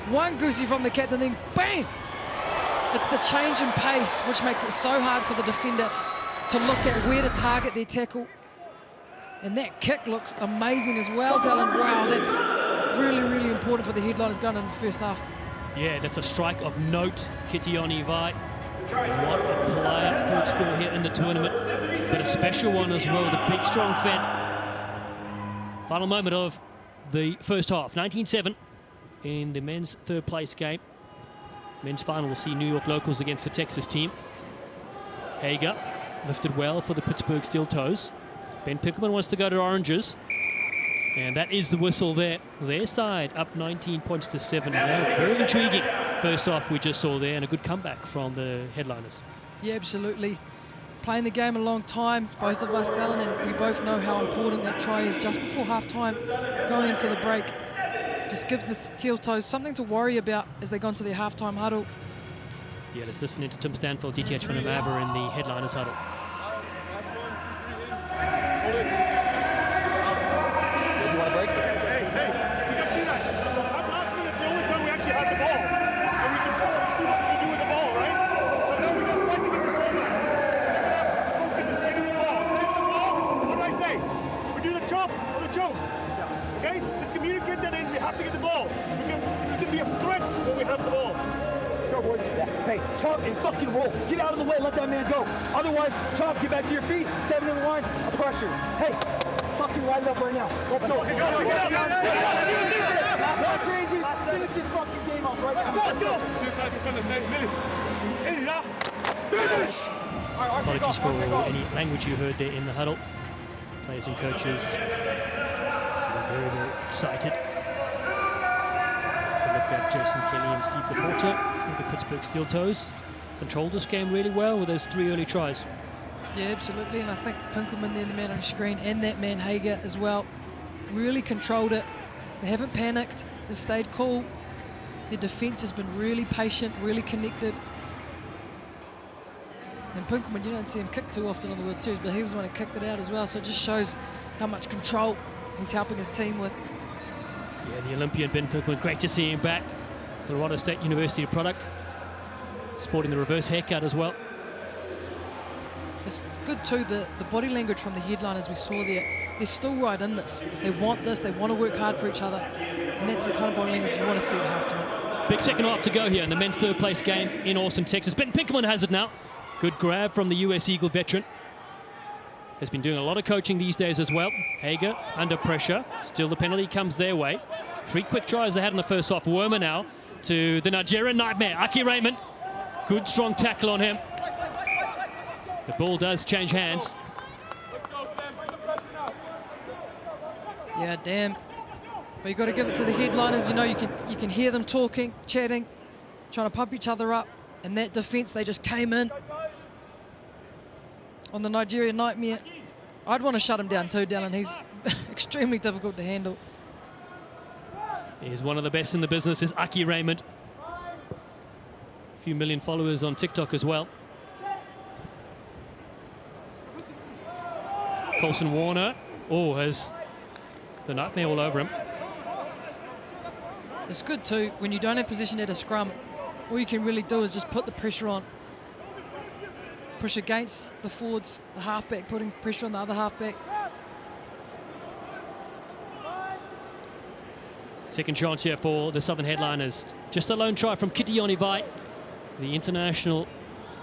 [SPEAKER 2] One goosey from the captain, then bang! It's the change in pace, which makes it so hard for the defender to look at where to target their tackle. And that kick looks amazing as well, Dallin. Wow, that's really, really important for the headliners going in the first half.
[SPEAKER 1] Yeah, that's a strike of note, Kitiani Vai. What a player, third score here in the tournament, but a special one as well, the big strong Fed. Final moment of the first half, 19-7 in the men's third place game. Men's final will see New York Locals against the Texas team. Hager lifted well for the Pittsburgh Steel Toes. Ben Pickerman wants to go to Oranges. And that is the whistle there. Their side up 19 points to 7. Very intriguing first half we just saw there, and a good comeback from the headliners.
[SPEAKER 2] Yeah, absolutely. Playing the game a long time, both of us, Dallin, and we both know how important that try is just before half-time, going into the break. Just gives the Steel Toes something to worry about as they go into their half-time huddle.
[SPEAKER 1] Yeah, let's listen to Tim Stanfield, DTH van der Merwe in the headliners huddle.
[SPEAKER 6] Hey, chop and fucking roll. Get out of the way, let that man go. Otherwise, chop, get back to your feet, 7 in the line, a pressure. Hey, fucking light it up right now. Let's go. Last changes, finish this fucking game off right now. Let's go. Finish!
[SPEAKER 1] Apologies for any language you heard there in the huddle. Players and coaches very, very excited. Let's look at Jason Kelly and Steve Laporta with the Pittsburgh Steel Toes. Controlled this game really well with those 3 early tries.
[SPEAKER 2] Yeah, absolutely, and I think Pinkelman there, the man on the screen, and that man Hager as well, really controlled it. They haven't panicked, they've stayed cool. Their defence has been really patient, really connected. And Pinkelman, you don't see him kick too often on the World Series, but he was the one who kicked it out as well, so it just shows how much control he's helping his team with.
[SPEAKER 1] Yeah, the Olympian Ben Pinkelman, great to see him back. Colorado State University product, sporting the reverse haircut as well.
[SPEAKER 2] It's good too, the body language from the headliners we saw there. They're still right in this. They want this, they want to work hard for each other. And that's the kind of body language you want to see at halftime.
[SPEAKER 1] Big second half to go here in the men's third place game in Austin, Texas. Ben Pinkelman has it now. Good grab from the US Eagle veteran. Has been doing a lot of coaching these days as well. Hager under pressure. Still the penalty comes their way. 3 quick tries they had in the first half. Wormer now to the Nigerian nightmare, Aki Raymond. Good strong tackle on him. The ball does change hands.
[SPEAKER 2] Yeah, damn. But you got to give it to the headliners. You know, you can hear them talking, chatting, trying to pump each other up. And that defence, they just came in on the Nigerian nightmare. I'd want to shut him down too, Dallin. He's extremely difficult to handle.
[SPEAKER 1] He's one of the best in the business, is Aki Raymond. A few million followers on TikTok as well. Colson Warner, has the nightmare all over him.
[SPEAKER 2] It's good too, when you don't have position at a scrum, all you can really do is just put the pressure on. Push against the forwards, the halfback, putting pressure on the other halfback.
[SPEAKER 1] Second chance here for the Southern headliners. Just a lone try from Kitione Vai. The international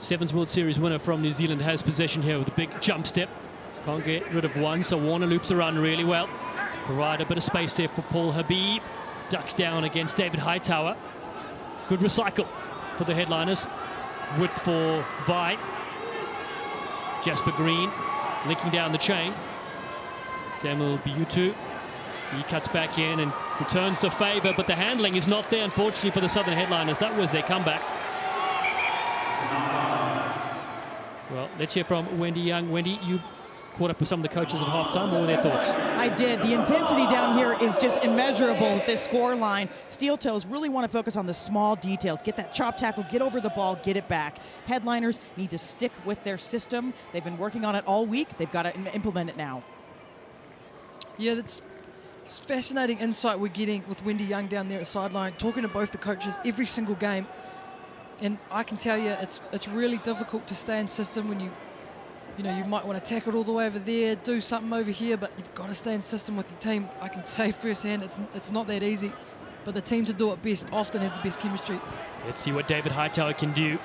[SPEAKER 1] Sevens World Series winner from New Zealand has possession here with a big jump step. Can't get rid of one, so Warner loops around really well. Provide a bit of space there for Paul Habib. Ducks down against David Hightower. Good recycle for the headliners. Width for Vai. Jasper Green linking down the chain. Samuel Biutu. He cuts back in and returns the favour, but the handling is not there, unfortunately, for the Southern headliners. That was their comeback. Well, let's hear from Wendy Young. Wendy, you caught up with some of the coaches at halftime. What were their thoughts?
[SPEAKER 4] I did. The intensity down here is just immeasurable with this score line. Steel Toes really want to focus on the small details. Get that chop tackle, get over the ball, get it back. Headliners need to stick with their system. They've been working on it all week. They've got to implement it now.
[SPEAKER 2] Yeah, it's fascinating insight we're getting with Wendy Young down there at sideline, talking to both the coaches every single game. And I can tell you, it's really difficult to stay in system when you might want to tackle all the way over there, do something over here, but you've got to stay in system with your team. I can say firsthand, it's not that easy. But the team to do it best often has the best chemistry.
[SPEAKER 1] Let's see what David Hightower can do.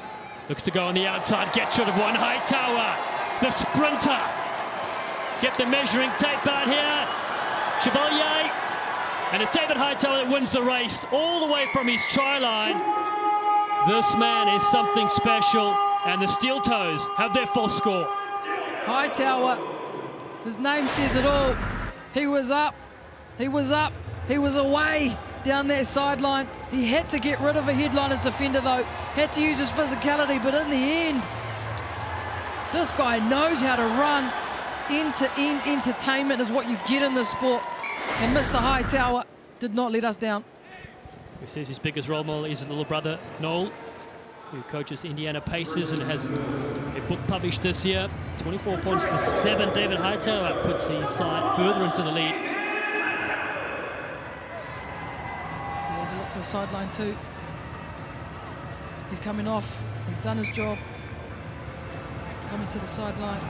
[SPEAKER 1] Looks to go on the outside, get rid of one. Hightower, the sprinter. Get the measuring tape out here. Chevalier, and it's David Hightower that wins the race all the way from his try line. This man is something special, and the Steel Toes have their full score.
[SPEAKER 2] Hightower, his name says it all. He was up, he was away down that sideline. He had to get rid of a headliners defender though, had to use his physicality, but in the end, this guy knows how to run. End-to-end entertainment is what you get in this sport, and Mr. Hightower did not let us down.
[SPEAKER 1] He says his biggest role model is his little brother Noel, who coaches Indiana Pacers and has a book published this year. 24 points to 7. David Hightower puts his side further into the lead.
[SPEAKER 2] There's a look to the sideline too. He's coming off. He's done his job. Coming to the sideline.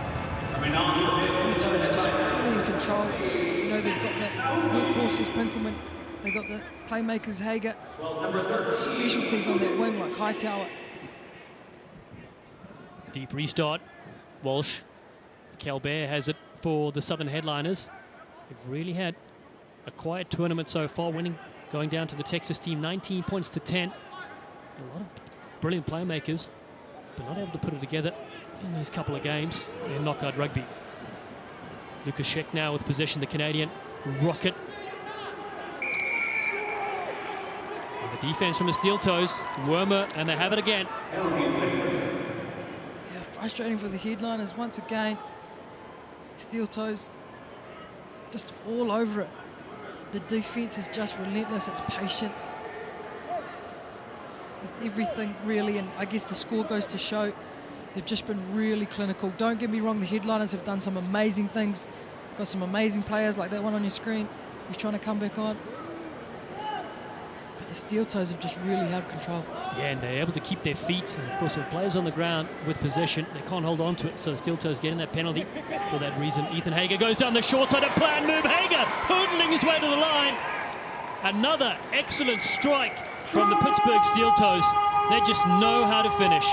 [SPEAKER 2] Steel Toes just really in control. You know, they've got that workhorses Pinkelman. They've got the playmakers Hager. They've got the specialties on that wing like Hightower.
[SPEAKER 1] Deep restart. Walsh. Calbert has it for the Southern headliners. They've really had a quiet tournament so far, going down to the Texas team 19 points to 10. A lot of brilliant playmakers, but not able to put it together in these couple of games in knockout rugby. Lucas Sheck now with possession, the Canadian rocket. And the defense from the Steel Toes, Wormer, and they have it again.
[SPEAKER 2] Yeah, frustrating for the headliners once again. Steel Toes just all over it. The defense is just relentless, it's patient. It's everything really, and I guess the score goes to show they've just been really clinical. Don't get me wrong, the headliners have done some amazing things. Got some amazing players like that one on your screen. He's trying to come back on. But the Steel Toes have just really held control.
[SPEAKER 1] Yeah, and they're able to keep their feet. And of course, with players on the ground with possession, they can't hold on to it. So the Steel Toes getting that penalty for that reason. Ethan Hager goes down the short side, a planned move. Hager hoodling his way to the line. Another excellent strike from the Pittsburgh Steel Toes. They just know how to finish.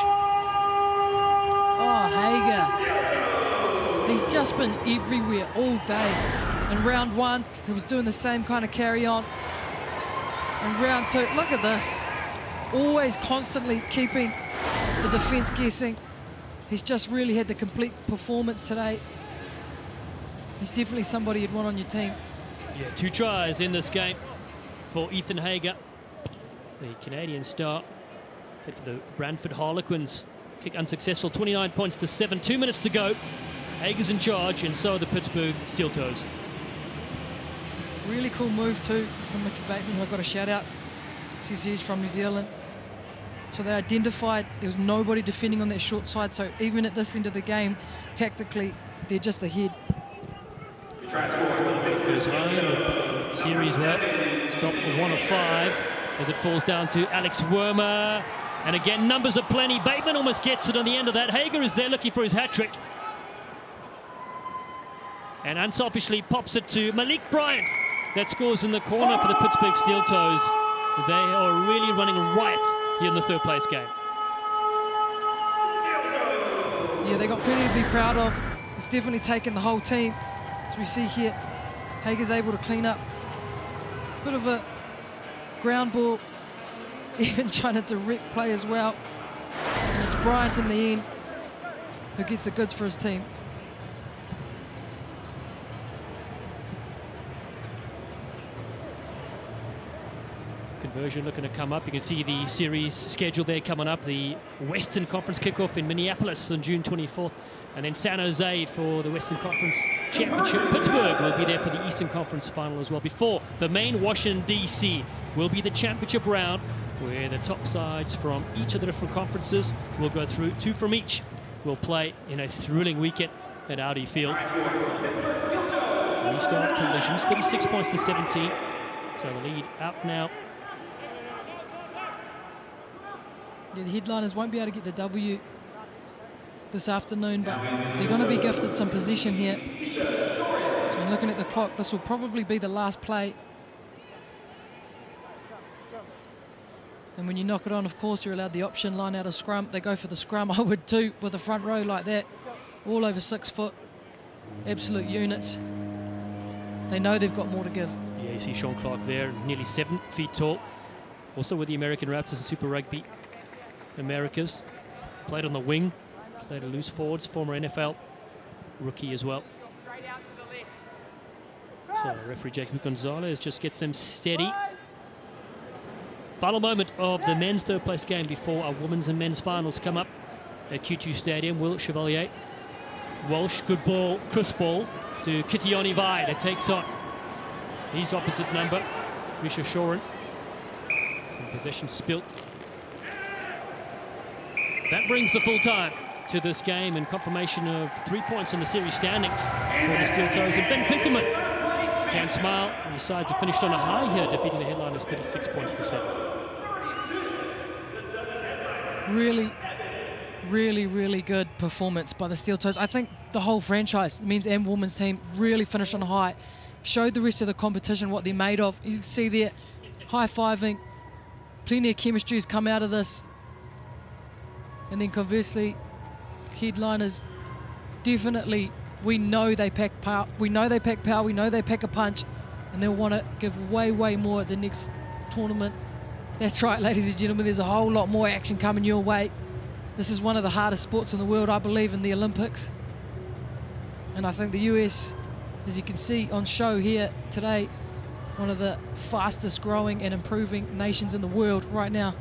[SPEAKER 2] Oh, Hager. He's just been everywhere all day. In round one, he was doing the same kind of carry on. In round two, look at this. Always constantly keeping the defense guessing. He's just really had the complete performance today. He's definitely somebody you'd want on your team.
[SPEAKER 1] Yeah, 2 tries in this game for Ethan Hager, the Canadian star. Hit for the Brantford Harlequins. Kick unsuccessful, 29 points to 7. 2 minutes to go. Hager's in charge, and so are the Pittsburgh Steel Toes.
[SPEAKER 2] Really cool move too from Mickey Bateman, who I got a shout out. Says he's from New Zealand. So they identified there was nobody defending on that short side, so even at this end of the game, tactically, they're just ahead.
[SPEAKER 1] Goes home. Series rep. Stop 1 of 5 as it falls down to Alex Wormer. And again, numbers are plenty. Bateman almost gets it on the end of that. Hager is there looking for his hat-trick. And unselfishly pops it to Malik Bryant. that scores in the corner for the Pittsburgh Steel Toes. They are really running riot here in the third place game.
[SPEAKER 2] Yeah, they got plenty to be proud of. It's definitely taken the whole team. As we see here, Hager's able to clean up. Bit of a ground ball, even trying to direct play as well. And it's Bryant in the end who gets the goods for his team.
[SPEAKER 1] Conversion looking to come up. You can see the series schedule there coming up. The Western Conference kickoff in Minneapolis on June 24th. And then San Jose for the Western Conference Championship. Pittsburgh will be there for the Eastern Conference final as well. Before the main Washington, D.C. will be the championship round, where the top sides from each of the different conferences will go through. 2 from each will play in a thrilling weekend at Audi Field. Restart collisions, 36 points to 17. So the lead out now.
[SPEAKER 2] Yeah, the headliners won't be able to get the W this afternoon, but they're going to be gifted some possession here. And looking at the clock, this will probably be the last play. And when you knock it on, of course, you're allowed the option, line out of scrum. They go for the scrum. I would too, with a front row like that, all over 6 foot. Absolute units. They know they've got more to give.
[SPEAKER 1] Yeah, you see Sean Clark there, nearly 7 feet tall. Also with the American Raptors and Super Rugby Americas. Played on the wing, played a loose forwards, former NFL rookie as well. So referee Jacob Gonzalez just gets them steady. Final moment of the men's third place game before our women's and men's finals come up at Q2 Stadium. Will Chevalier, Walsh, good ball, crisp ball to Kitioni Vai that takes on his opposite number, Misha Shorin. And possession spilt. That brings the full time to this game and confirmation of 3 points in the series standings for the Steel Toes. And Ben Pinkerman can smile. And decides to finish on a high here, defeating the headliners 36 points to 7.
[SPEAKER 2] Really good performance by the Steel Toes. I think the whole franchise, the men's and women's team, really finished on a high. Showed the rest of the competition what they're made of. You can see there, high-fiving. Plenty of chemistry has come out of this. And then conversely, headliners, definitely, we know they pack power. We know they pack power. We know they pack a punch. And they'll want to give way more at the next tournament. That's right, ladies and gentlemen. There's a whole lot more action coming your way. This is one of the hardest sports in the world, I believe, in the Olympics. And I think the US, as you can see on show here today, one of the fastest growing and improving nations in the world right now.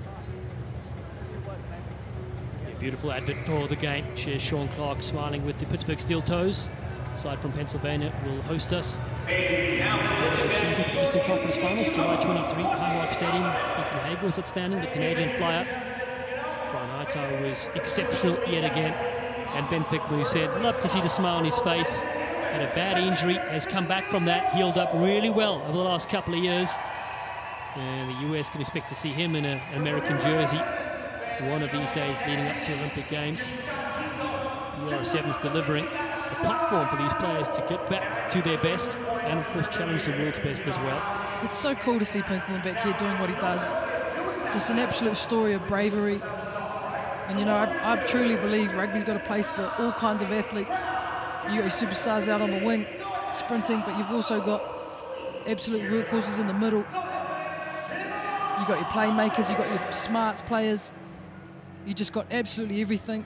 [SPEAKER 1] Yeah, beautiful advert for the game. Shares Sean Clark smiling with the Pittsburgh Steel Toes. Side from Pennsylvania will host us this season for the Eastern Conference Finals, July 23, Highmark Stadium. Ethan Hager was outstanding, the Canadian flyer. Brian Hightower was exceptional yet again. And Ben Pickman, who said, love to see the smile on his face. Had a bad injury, has come back from that, healed up really well over the last couple of years. And the US can expect to see him in an American jersey one of these days leading up to Olympic Games. USA Sevens delivering a platform for these players to get back to their best and, of course, challenge the world's best as well.
[SPEAKER 2] It's so cool to see Pinkerman back here doing what he does. Just an absolute story of bravery. And, you know, I truly believe rugby's got a place for all kinds of athletes. You got your superstars out on the wing, sprinting, but you've also got absolute workhorses in the middle. You got your playmakers, you got your smarts players. You just got absolutely everything.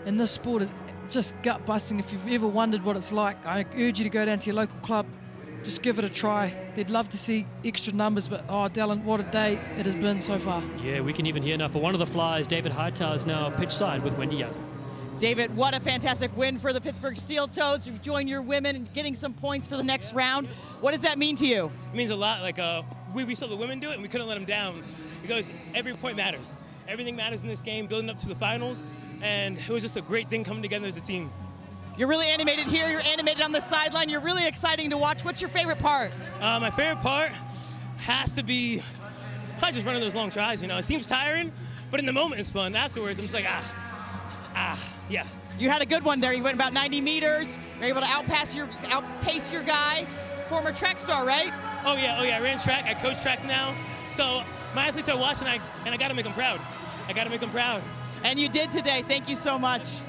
[SPEAKER 2] And this sport is just gut-busting. If you've ever wondered what it's like, I urge you to go down to your local club. Just give it a try. They'd love to see extra numbers, but oh, Dallin, what a day it has been so far.
[SPEAKER 1] Yeah, we can even hear now for one of the flyers, David Hightower is now pitch side with Wendy Young.
[SPEAKER 4] David, what a fantastic win for the Pittsburgh Steel Toes. You join your women and getting some points for the next round. What does that mean to you?
[SPEAKER 7] It means a lot. Like we saw the women do it, and we couldn't let them down because every point matters. Everything matters in this game, building up to the finals, and it was just a great thing coming together as a team.
[SPEAKER 4] You're really animated here. You're animated on the sideline. You're really exciting to watch. What's your favorite part?
[SPEAKER 7] My favorite part has to be probably just running those long tries. You know, it seems tiring, but in the moment it's fun. Afterwards, I'm just like, yeah.
[SPEAKER 4] You had a good one there. You went about 90 meters. You were able to outpace your guy. Former track star, right?
[SPEAKER 7] Oh yeah. I ran track. I coach track now. So my athletes are watching, and I got to make them proud. I got to make them proud.
[SPEAKER 4] And you did today. Thank you so much.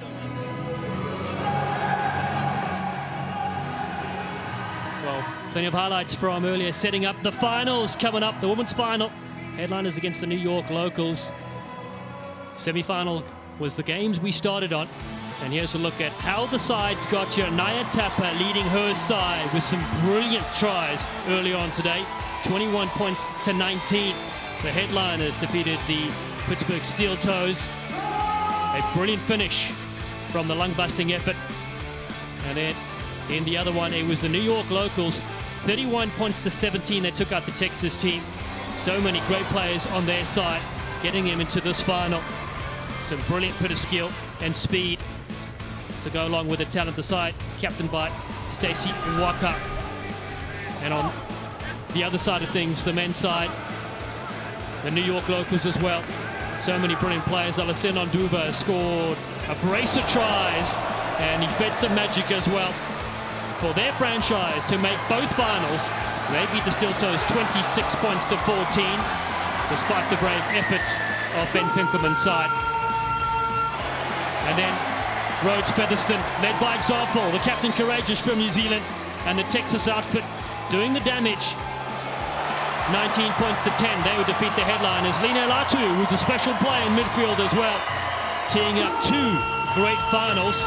[SPEAKER 1] Well, plenty of highlights from earlier, setting up the finals coming up. The women's final. Headliners against the New York Locals. Semi-final was the games we started on. And here's a look at how the sides got you. Naya Tapa leading her side with some brilliant tries early on today. 21 points to 19. The Headliners defeated the Pittsburgh Steel Toes. A brilliant finish from the lung-busting effort. And then in the other one, it was the New York Locals. 31 points to 17. They took out the Texas team. So many great players on their side, getting them into this final. Some brilliant bit of skill and speed to go along with the talent aside, captained by Stacey Waka. And on the other side of things, the men's side, the New York Locals as well. So many brilliant players. Alacen Onduva scored a brace of tries, and he fed some magic as well for their franchise to make both finals. They beat the Steel Toes 26 points to 14, despite the brave efforts of Ben Pinkelman's side. And then Rhodes Featherston, led by example, the captain courageous from New Zealand, and the Texas outfit doing the damage. 19 points to 10, they would defeat the Headliners. Lina Latu, who's a special player in midfield as well, teeing up two great finals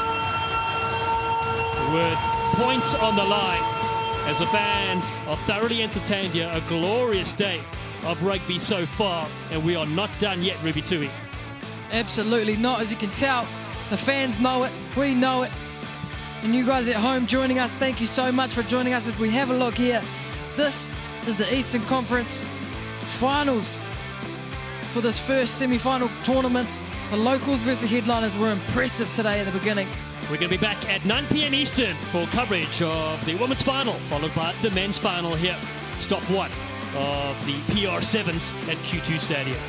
[SPEAKER 1] with points on the line. As the fans are thoroughly entertained here, a glorious day of rugby so far, and we are not done yet, Ruby Tui.
[SPEAKER 2] Absolutely not. As you can tell, the fans know it, we know it. And you guys at home joining us, thank you so much for joining us. As we have a look here, this is the Eastern Conference Finals for this first semi-final tournament. The Locals versus Headliners were impressive today at the beginning.
[SPEAKER 1] We're going to be back at 9 p.m. Eastern for coverage of the women's final, followed by the men's final here. Stop one of the PR Sevens at Q2 Stadium.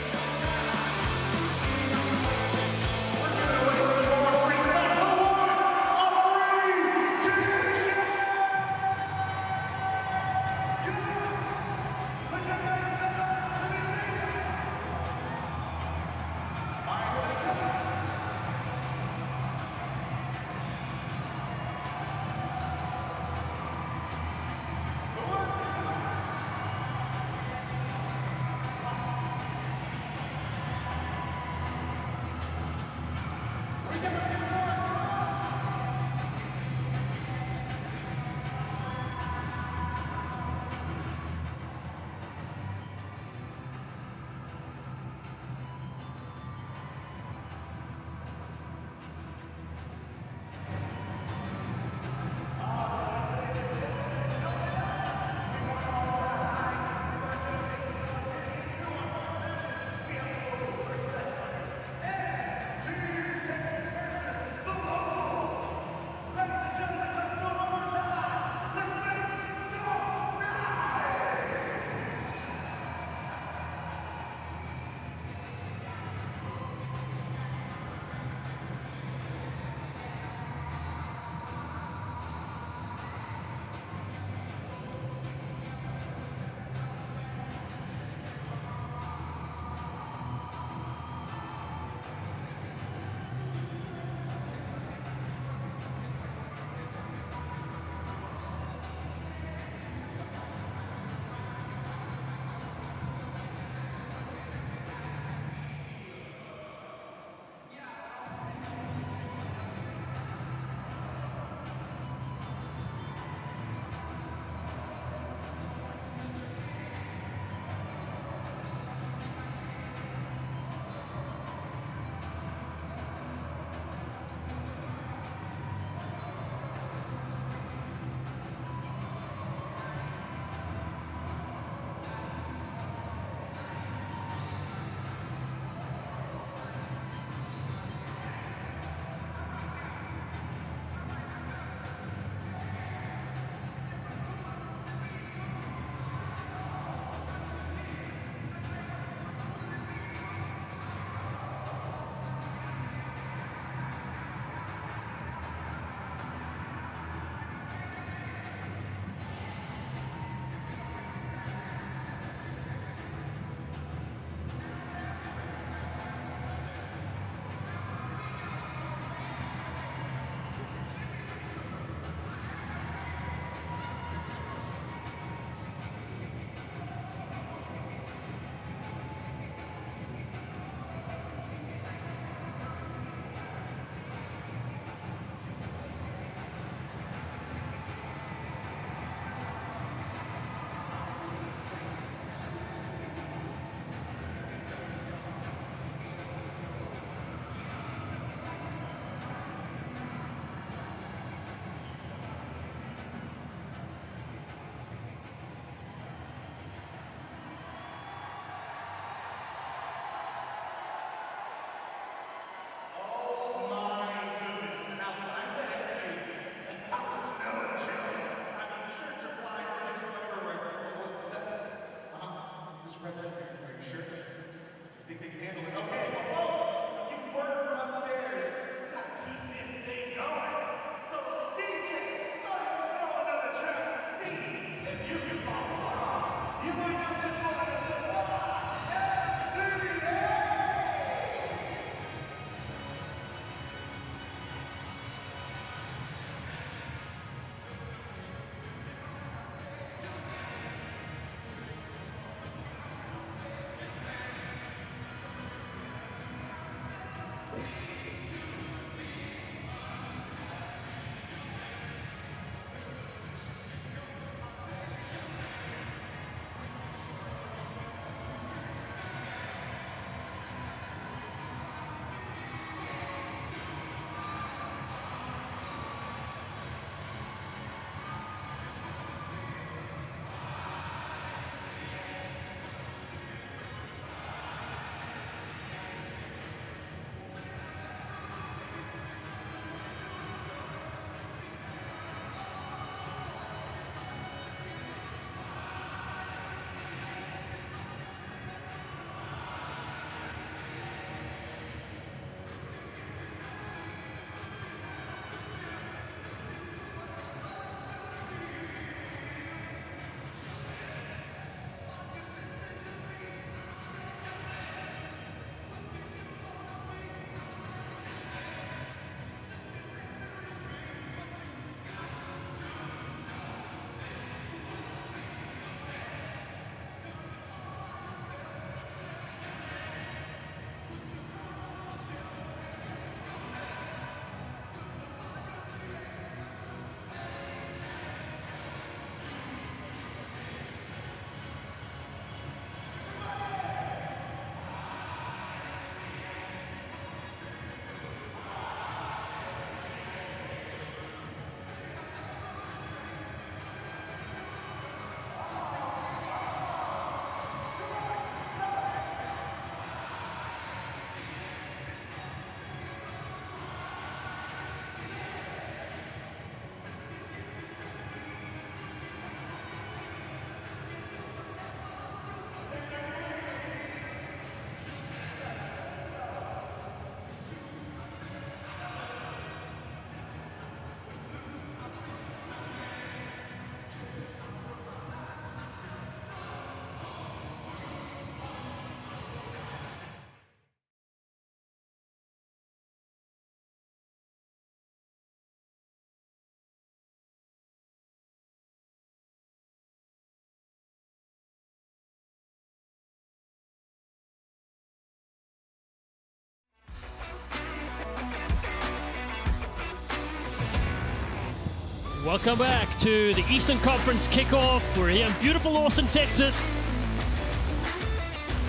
[SPEAKER 1] Welcome back to the Eastern Conference Kickoff. We're here in beautiful Austin, Texas.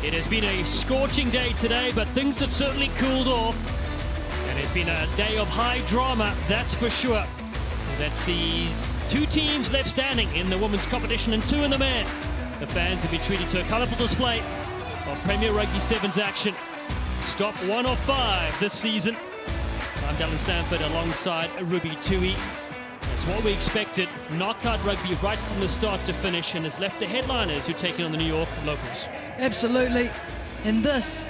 [SPEAKER 1] It has been a scorching day today, but things have certainly cooled off. And it's been a day of high drama, that's for sure. That sees two teams left standing in the women's competition and two in the men. The fans have been treated to a colourful display of Premier Rugby Sevens action. Stop 1 of 5 this season. I'm Dylan Stanford alongside Ruby Tui. It's what we expected. Knockout rugby right from the start to finish, and has left the headliners who take it on the New York locals.
[SPEAKER 2] Absolutely. And this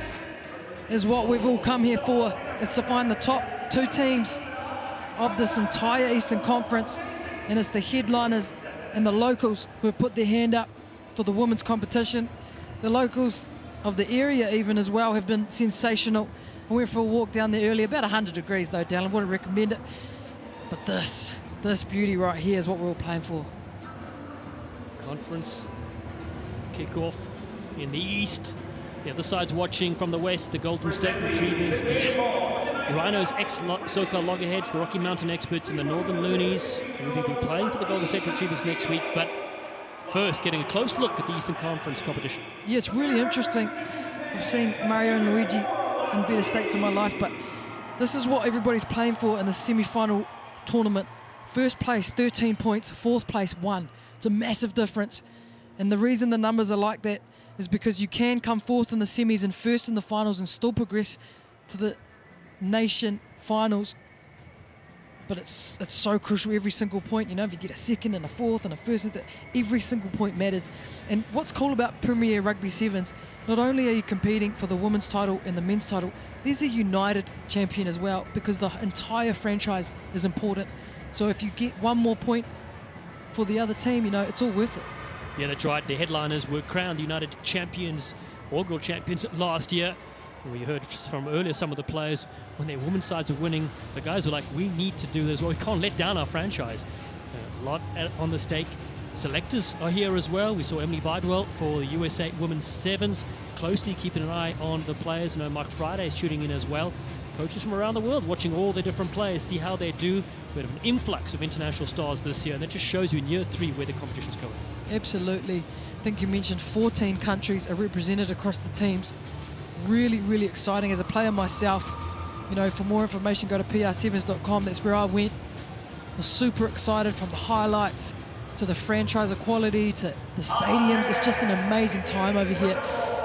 [SPEAKER 2] is what we've all come here for. It's to find the top two teams of this entire Eastern Conference. And it's the headliners and the locals who have put their hand up for the women's competition. The locals of the area even as well have been sensational. I went for a walk down there earlier, about 100 degrees though, Dallin, wouldn't recommend it. But this beauty right here is what we're all playing for.
[SPEAKER 1] Conference kickoff in the east. The other side's watching from the west, the Golden State Retrievers, the Rhinos ex-SoCal Loggerheads, the Rocky Mountain Experts, and the Northern Loonies. We'll be playing for the Golden State Retrievers next week, but first getting a close look at the Eastern Conference competition.
[SPEAKER 2] Yeah, it's really interesting. I've seen Mario and Luigi in better states of my life, but this is what everybody's playing for in the semi-final tournament. First place, 13 points. Fourth place, 1. It's a massive difference. And the reason the numbers are like that is because you can come fourth in the semis and first in the finals and still progress to the nation finals but it's so crucial, every single point. You know, if you get a second and a fourth and a first, every single point matters. And what's cool about Premier Rugby Sevens, not only are you competing for the women's title and the men's title, there's a united champion as well, because the entire franchise is important. So if you get one more point for the other team, you know, it's all worth it.
[SPEAKER 1] Yeah, that's right. The headliners were crowned the United Champions, inaugural champions last year. We heard from earlier some of the players, when their women's sides are winning, the guys are like, we need to do this. Well, we can't let down our franchise. A lot on the stake. Selectors are here as well. We saw Emily Bidwell for the USA Women's Sevens, closely keeping an eye on the players. I know Mike Friday is tuning in as well. Coaches from around the world watching all the different players, see how they do. We have an influx of international stars this year, and that just shows you in year 3 where the competition's going. Absolutely.
[SPEAKER 2] I think you mentioned 14 countries are represented across the teams. Really, really exciting. As a player myself, you know, for more information, go to pr7s.com. That's where I went. I was super excited, from the highlights to the franchise quality to the stadiums. It's just an amazing time over here.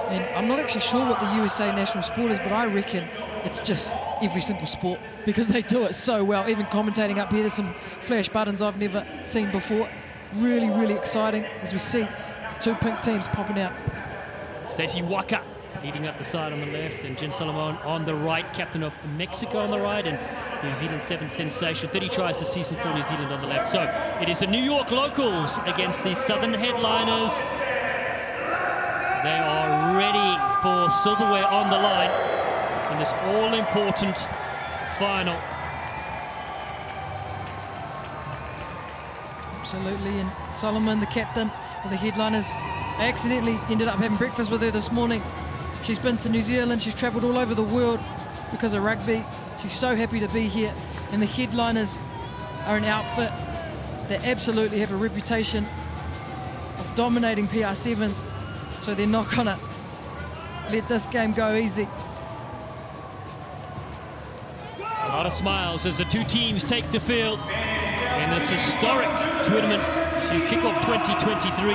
[SPEAKER 2] And I'm not actually sure what the USA national sport is, but I reckon it's just every single sport, because they do it so well. Even commentating up here, there's some flash buttons I've never seen before. Really, really exciting as we see 2 pink teams popping out.
[SPEAKER 1] Stacey Waka leading up the side on the left, and Jen Solomon on the right, captain of Mexico on the right, and New Zealand Sevens sensation. 30 tries this season for New Zealand on the left. So it is the New York Locals against the Southern Headliners. They are ready for silverware on the line in this all-important final.
[SPEAKER 2] Absolutely, and Solomon, the captain of the Headliners, I accidentally ended up having breakfast with her this morning. She's been to New Zealand, she's travelled all over the world because of rugby. She's so happy to be here, and the Headliners are an outfit that absolutely have a reputation of dominating PR7s, so they're not gonna let this game go easy.
[SPEAKER 1] A lot of smiles as the two teams take the field in this historic tournament to Kickoff 2023.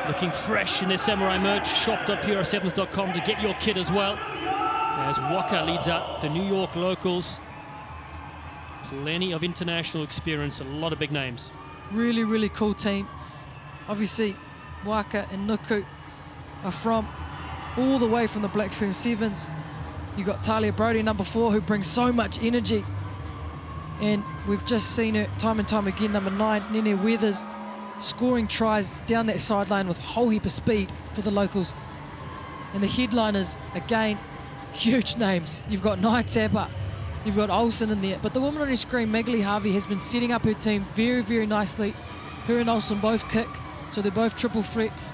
[SPEAKER 1] Looking fresh in their samurai merch. Shop.pr7s.com to get your kit as well. As Waka leads out the New York Locals. Plenty of international experience, a lot of big names.
[SPEAKER 2] Really, really cool team. Obviously, Waka and Nuku are from all the way from the Blackfern Sevens. You've got Talia Brody, number 4, who brings so much energy. And we've just seen her time and time again, number 9, Nene Weathers, scoring tries down that sideline with a whole heap of speed for the Locals. And the Headliners, again, huge names. You've got Knight Tapper, you've got Olsen in there. But the woman on your screen, Magali Harvey, has been setting up her team very, very nicely. Her and Olsen both kick, so they're both triple threats.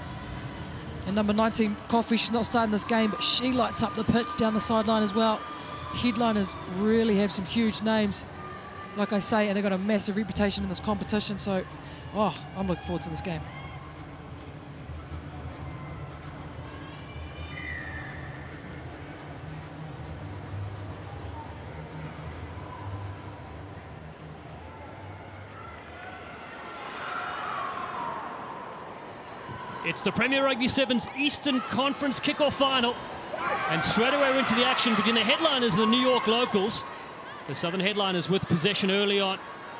[SPEAKER 2] And number 19, Coffee, she's not starting this game, but she lights up the pitch down the sideline as well. Headliners really have some huge names, like I say, and they've got a massive reputation in this competition, so I'm looking forward to this game.
[SPEAKER 1] It's the Premier Rugby Sevens Eastern Conference Kickoff final. And straight away we're into the action between the Headliners and the New York Locals. The Southern Headliners with possession early on.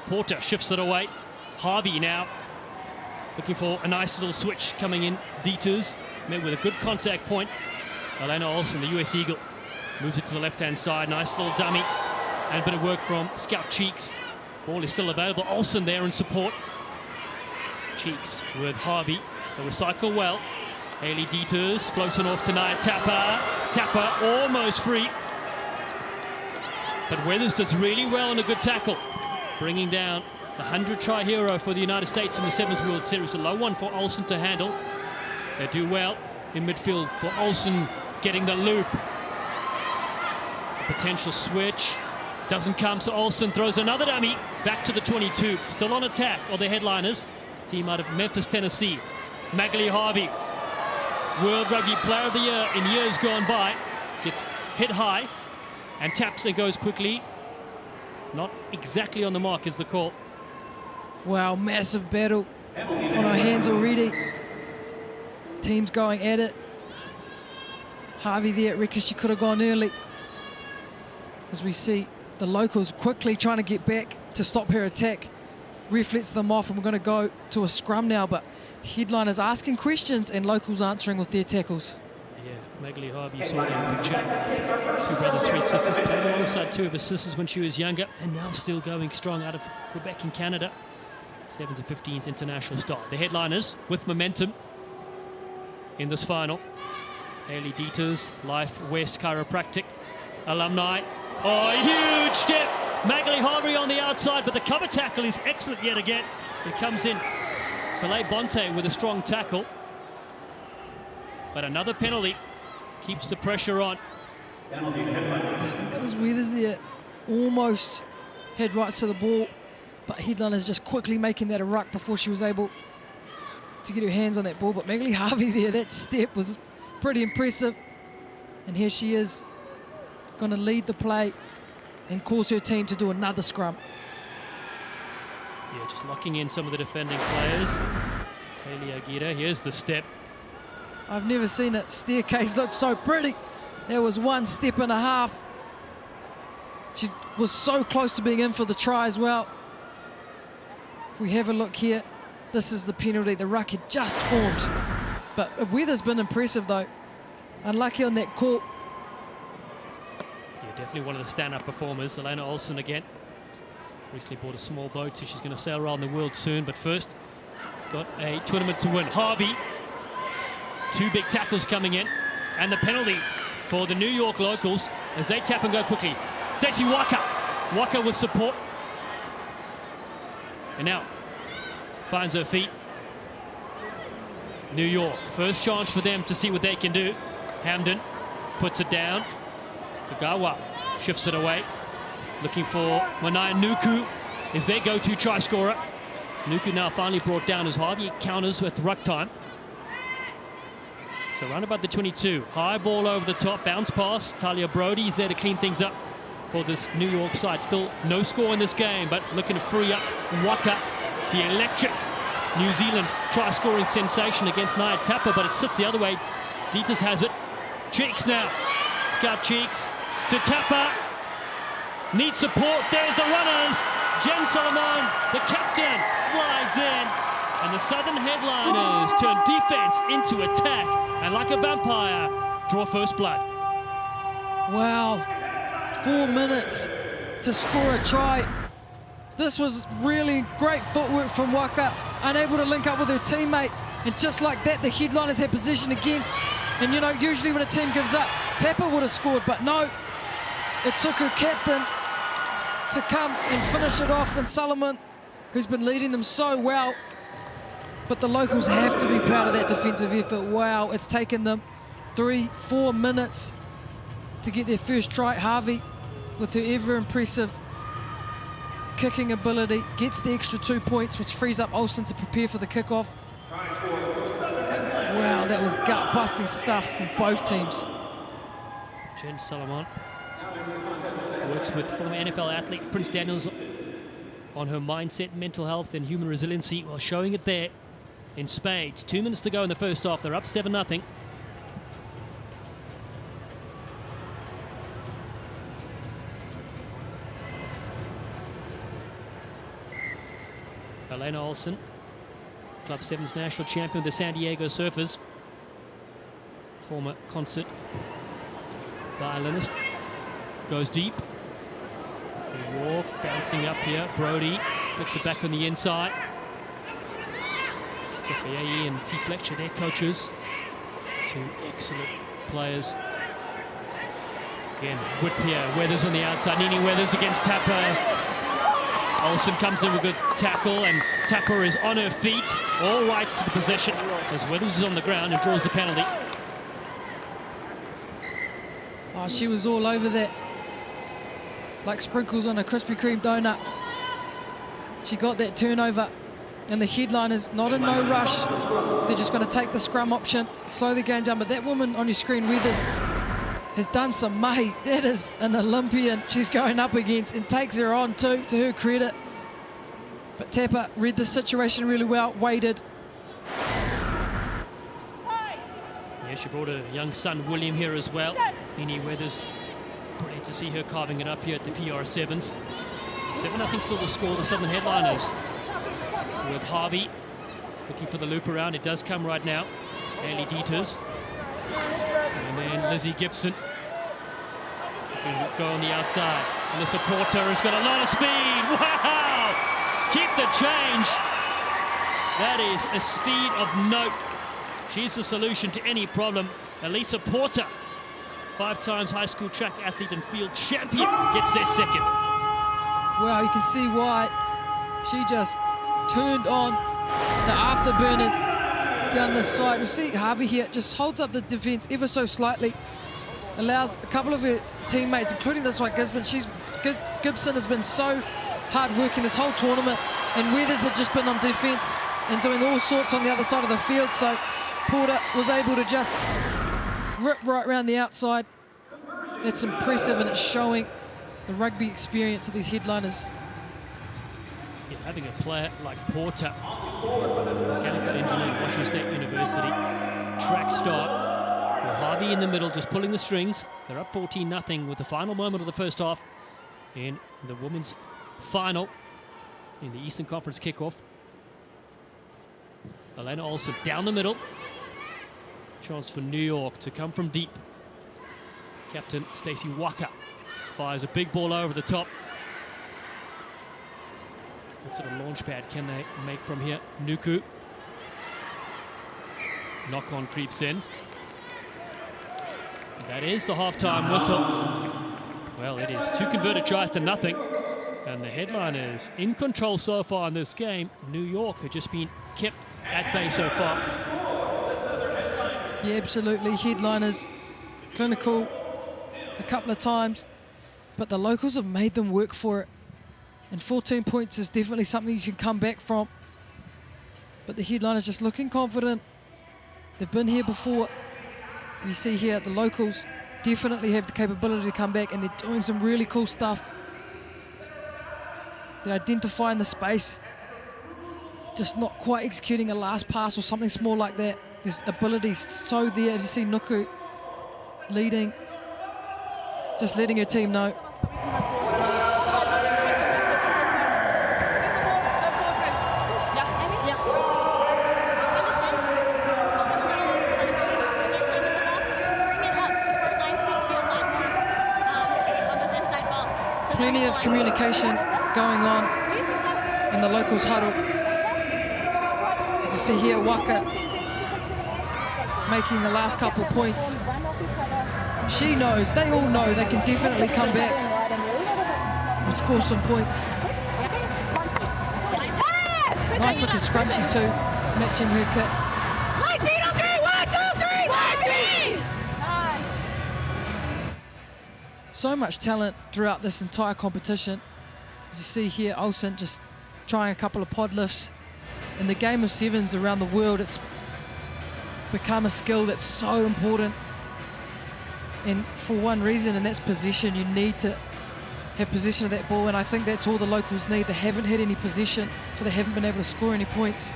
[SPEAKER 1] Porter shifts it away. Harvey now looking for a nice little switch coming in. Detours met with a good contact point. Elena Olsen, the US Eagle, moves it to the left-hand side. Nice little dummy. And a bit of work from Scout Cheeks. Ball is still available. Olsen there in support. Cheeks with Harvey. They recycle well. Haley Detours floating off tonight. Tapper almost free. But Weathers does really well on a good tackle, bringing down the 100-try hero for the United States in the Sevens World Series. A low one for Olsen to handle. They do well in midfield for Olsen getting the loop. A potential switch doesn't come, so Olsen throws another dummy back to the 22. Still on attack are the Headliners, team out of Memphis, Tennessee. Magali Harvey, World Rugby Player of the Year in years gone by, gets hit high and taps and goes quickly. Not exactly on the mark is the call.
[SPEAKER 2] Wow, massive battle on our hands already. Teams going at it. Harvey there, reckons she could have gone early. As we see The locals quickly trying to get back to stop her attack. Ref lets them off, and we're going to go to a scrum now, but headliners asking questions and locals answering with their tackles.
[SPEAKER 1] Yeah, Magali Harvey saw that picture. Two brothers, three sisters, played alongside two of her sisters when she was younger, and now still going strong out of Quebec in Canada. Sevens and 15s international start. The headliners with momentum in this final. Hayley Dieters, Life West Chiropractic alumni. Oh, a huge step. Magali Harvey on the outside, but the cover tackle is excellent yet again. It comes in to lay Bonte with a strong tackle. But another penalty keeps the pressure on.
[SPEAKER 2] That was Weathers there. Almost had rights to the ball, but headliners just quickly making that a ruck before she was able to get her hands on that ball. But Magali Harvey there, that step was pretty impressive. And here she is, going to lead the play and cause her team to do another scrum.
[SPEAKER 1] Yeah, just locking in some of the defending players. Hayley Aguirre, here's the step.
[SPEAKER 2] I've never seen a staircase look so pretty. There was one step and a half. She was so close to being in for the try as well. If we have a look here, this is the penalty. The ruck had just formed. But Weather's been impressive though. Unlucky on that call.
[SPEAKER 1] Yeah, definitely one of the stand-up performers. Elena Olsen again. Recently bought a small boat, so she's going to sail around the world soon. But first, got a tournament to win. Harvey, two big tackles coming in. And the penalty for the New York locals as they tap and go quickly. Stacey Waka. Waka with support. And now finds her feet. New York, first chance for them to see what they can do. Hamden puts it down. Kagawa shifts it away. Looking for Manaya Nuku is their go-to try scorer. Nuku now finally brought down as Harvey counters with ruck time. So around about the 22. High ball over the top, bounce pass. Talia Brody is there to clean things up for this New York side. Still no score in this game, but looking to free up Waka, the electric New Zealand try-scoring sensation against Nia Tapper, but it sits the other way. Dieters has it. Cheeks now. Scout Cheeks to Tapper. Needs support. There's the runners. Jen Solomon, the captain, slides in. And the Southern headliners turn defense into attack. And like a vampire, draw first blood.
[SPEAKER 2] Wow. 4 minutes to score a try. This was really great footwork from Waka, unable to link up with her teammate. And just like that, the headliners had possession again. And you know, usually when a team gives up, Tapper would have scored, but no. It took her captain to come and finish it off, and Solomon, who's been leading them so well. But the locals have to be proud of that defensive effort. Wow, it's taken them 3-4 minutes to get their first try. Harvey, with her ever impressive kicking ability, gets the extra 2 points, which frees up Olsen to prepare for the kickoff. Wow, that was gut-busting stuff from both teams.
[SPEAKER 1] Jen Solomon works with former NFL athlete Prince Daniels on her mindset, mental health and human resiliency while showing it there in spades. 2 minutes to go in the first half. They're up 7-0. Elena Olsen, Club Sevens national champion of the San Diego Surfers, former concert violinist, goes deep. New York bouncing up here. Brody flicks it back on the inside. Jeffrey Aye and T. Fletcher, their coaches, two excellent players. Again, width here. Weathers on the outside. Nini Weathers against Tapper. Olsen comes in with a good tackle, and Tapper is on her feet. All rights to the possession as Weathers is on the ground and draws the penalty.
[SPEAKER 2] Oh, she was all over that, like sprinkles on a Krispy Kreme donut. She got that turnover, and the headliners not in no rush. They're just going to take the scrum option, slow the game down. But that woman on your screen, Weathers, has done some mahi. That is an Olympian she's going up against, and takes her on too, to her credit. But Tapper read the situation really well, waited.
[SPEAKER 1] Yeah, she brought her young son William here as well. Nini Weathers, brilliant Good to see her carving it up here at the PR Sevens. 7-0 still the score, the Southern Headliners. With Harvey looking for the loop around. It does come right now. Haley Dieters. And then Lizzie Gibson. Go on the outside. And the supporter has got a lot of speed. Wow! Keep the change. That is a speed of note. She's the solution to any problem. Elisa Porter, 5 times high school track athlete and field champion, gets their second.
[SPEAKER 2] Wow, you can see why she just turned on the afterburners down this side. We see Harvey here just holds up the defense ever so slightly, allows a couple of her teammates, including this one, Gibson has been so hard working this whole tournament, and Weathers had just been on defense and doing all sorts on the other side of the field, so Porter was able to just rip right around the outside. It's impressive, and it's showing the rugby experience of these headliners.
[SPEAKER 1] Yeah, having a player like Porter, mechanical engineer at Washington State University, track start, with Harvey in the middle just pulling the strings. They're up 14-0 with the final moment of the first half in the women's final in the Eastern Conference kickoff. Elena Olsen down the middle. Chance for New York to come from deep. Captain Stacey Waka fires a big ball over the top. What sort of launch pad can they make from here? Nuku. Knock-on creeps in. That is the halftime whistle. Well, it is 2 converted tries to nothing. And the headliners in control so far in this game. New York have just been kept at bay so far.
[SPEAKER 2] Yeah, absolutely. Headliners, clinical a couple of times, but the locals have made them work for it. And 14 points is definitely something you can come back from. But the headliners just looking confident. They've been here before. You see here, the locals definitely have the capability to come back, and they're doing some really cool stuff. They're identifying the space, just not quite executing a last pass or something small like that. There's abilities so there. As you see Nuku leading, just letting her team know. Plenty of communication going on in the locals huddle. As you see here, Waka making the last couple points. She knows, they all know they can definitely come back and score some points. Nice looking scrunchy too, matching her kit.
[SPEAKER 8] Light speed on 3, 1, 2, 3, light speed!
[SPEAKER 2] So much talent throughout this entire competition. As you see here, Olsen just trying a couple of pod lifts. In the game of sevens around the world, it's become a skill that's so important. And for one reason, and that's possession. You need to have possession of that ball, and I think that's all the locals need. They haven't had any possession, so they haven't been able to score any points.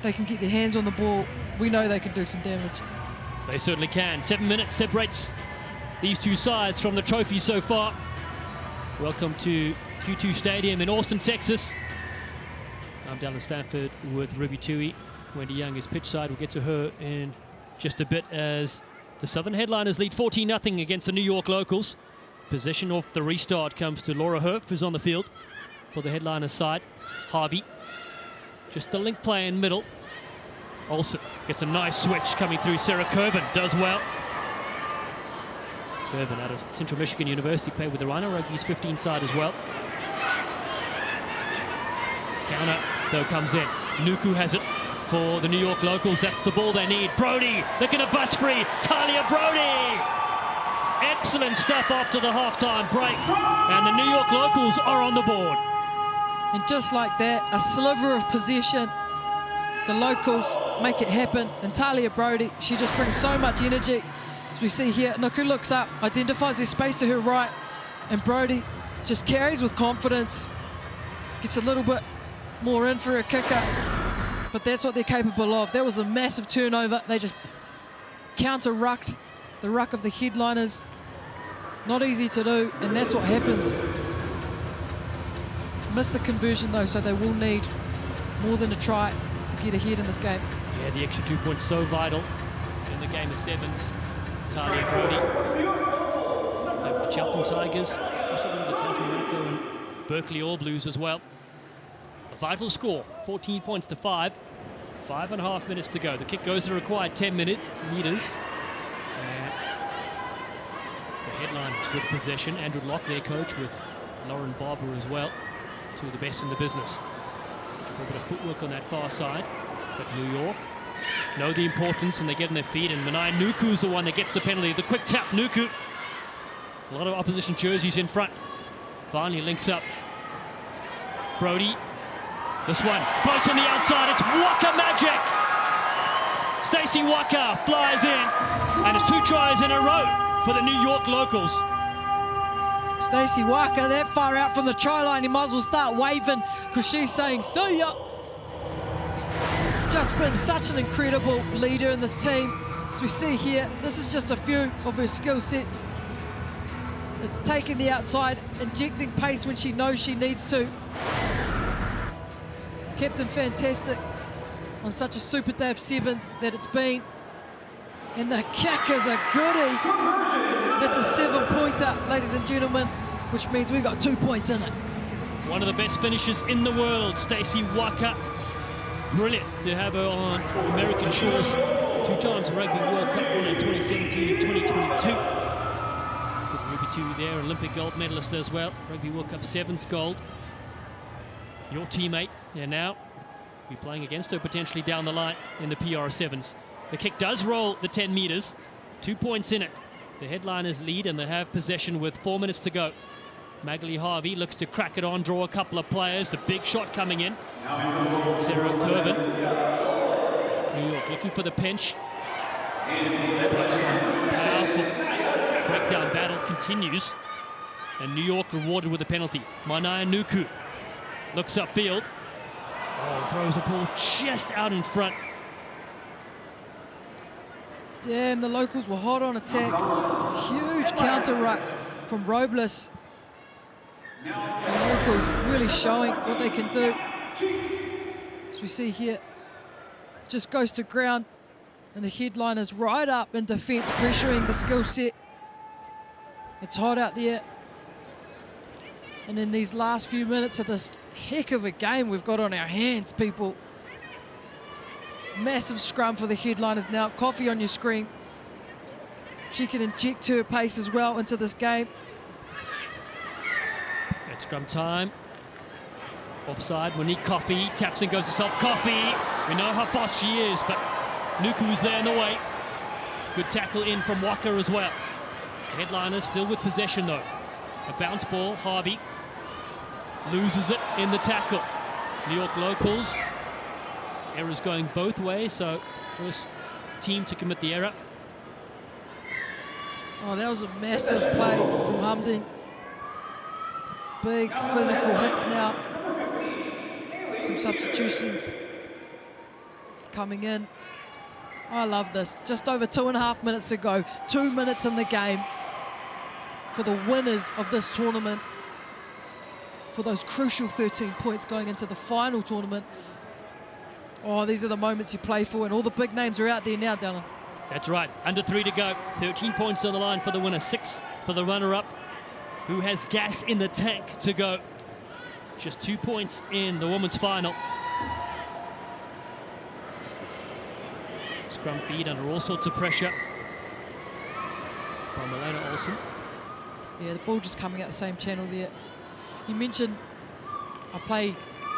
[SPEAKER 2] They can get their hands on the ball. We know they can do some damage.
[SPEAKER 1] They certainly can. 7 minutes separates these two sides from the trophy so far. Welcome to Q2 Stadium in Austin, Texas. I'm down in Stanford with Ruby Tui. Wendy Young is pitch side. We'll get to her in just a bit as the Southern Headliners lead 14-0 against the New York locals. Possession off the restart comes to Laura Herf, who's on the field for the Headliners side. Harvey, just the link play in middle. Olsen gets a nice switch coming through. Sarah Curvin does well. Curvin out of Central Michigan University, played with the Rhino Rugby's 15 side as well. Counter, though, comes in. Nuku has it for the New York locals. That's the ball they need. Brody looking at butch free. Talia Brody! Excellent stuff after the halftime break. And the New York locals are on the board.
[SPEAKER 2] And just like that, a sliver of possession. The locals make it happen. And Talia Brody, she just brings so much energy. As we see here, Nuku looks up, identifies his space to her right, and Brody just carries with confidence. Gets a little bit more in for a kicker, but that's what they're capable of. That was a massive turnover. They just counter-rucked the ruck of the headliners. Not easy to do, and that's what happens. Missed the conversion though, so they will need more than a try to get ahead in this game.
[SPEAKER 1] Yeah, the extra 2 points so vital in the game of sevens. Talia Brody, the Cheltenham Tigers, also the Tasmania and Berkeley All Blues as well. A vital score, 14 points to 5. 5.5 minutes to go. The kick goes the required 10 meters. And the headlines with possession. Andrew Locke, their coach, with Lauren Barber as well. Two of the best in the business. Looking for a bit of footwork on that far side. But New York know the importance and they get on their feet. And Manai Nuku's the one that gets the penalty. The quick tap, Nuku. A lot of opposition jerseys in front. Finally links up. Brody. This one floats on the outside. It's Waka magic. Stacey Waka flies in. And it's 2 tries in a row for the New York locals.
[SPEAKER 2] Stacey Waka that far out from the try line. He might as well start waving because she's saying, see ya. Just been such an incredible leader in this team. As we see here, this is just a few of her skill sets. It's taking the outside, injecting pace when she knows she needs to. Captain fantastic on such a super day of sevens that it's been. And the kick is a goodie. That's a 7-pointer, ladies and gentlemen, which means we got 2 points in it.
[SPEAKER 1] One of the best finishers in the world, Stacey Waka. Brilliant to have her on American shores. 2 times Rugby World Cup winner in 2017 and 2022. With Ruby Tui there, Olympic gold medalist as well. Rugby World Cup Sevens gold. Your teammate, and now be playing against her potentially down the line in the PR Sevens. The kick does roll the 10 meters, 2 points in it. The headliners lead and they have possession with 4 minutes to go. Magali Harvey looks to crack it on, draw a couple of players. The big shot coming in. Sarah Curvin. New York looking for the pinch. Powerful breakdown battle continues. And New York rewarded with a penalty. Manai Nuku looks upfield. Oh, throws a ball just out in front.
[SPEAKER 2] Damn, the locals were hot on attack. Huge counter ruck from Robles. The locals really showing what they can do. As we see here, just goes to ground and the headliners right up in defence, pressuring the skill set. It's hot out there. And in these last few minutes of this heck of a game we've got on our hands, people. Massive scrum for the headliners now. Coffee on your screen. She can inject her pace as well into this game.
[SPEAKER 1] At scrum time. Offside, Monique Coffey taps and goes to self. Coffey, we know how fast she is, but Nuku is there in the way. Good tackle in from Waka as well. The headliners still with possession though. A bounce ball, Harvey loses it in the tackle. New York locals, errors going both ways, so first team to commit the error.
[SPEAKER 2] Oh, that was a massive play from Hamdin. Big physical hits now. Some substitutions coming in. I love this. Just over 2.5 minutes to go. 2 minutes in the game for the winners of this tournament. For those crucial 13 points going into the final tournament. Oh, these are the moments you play for, and all the big names are out there now, Dylan.
[SPEAKER 1] That's right. Under 3 to go. 13 points on the line for the winner. 6 for the runner-up, who has gas in the tank to go. Just 2 points in the women's final. Scrum feed under all sorts of pressure from Elena Olsen.
[SPEAKER 2] Yeah, the ball just coming out the same channel there. You mentioned I play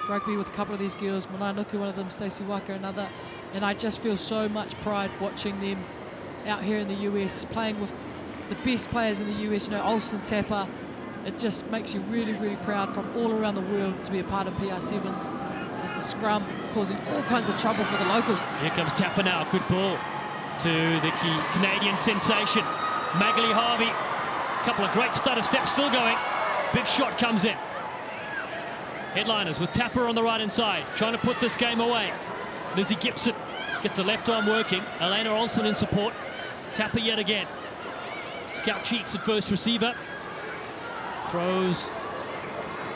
[SPEAKER 2] rugby with a couple of these girls, Manai Nuku, one of them, Stacey Waka, another, and I just feel so much pride watching them out here in the US, playing with the best players in the US, you know, Olsen, Tapper. It just makes you really, really proud from all around the world to be a part of PR Sevens. With the scrum causing all kinds of trouble for the locals.
[SPEAKER 1] Here comes Tapper now, good ball to the key Canadian sensation, Magali Harvey. Couple of great stutter steps still going. Big shot comes in. Headliners with Tapper on the right-hand side, trying to put this game away. Lizzie Gibson gets the left arm working. Elena Olsen in support. Tapper yet again. Scout Cheeks at first receiver. Throws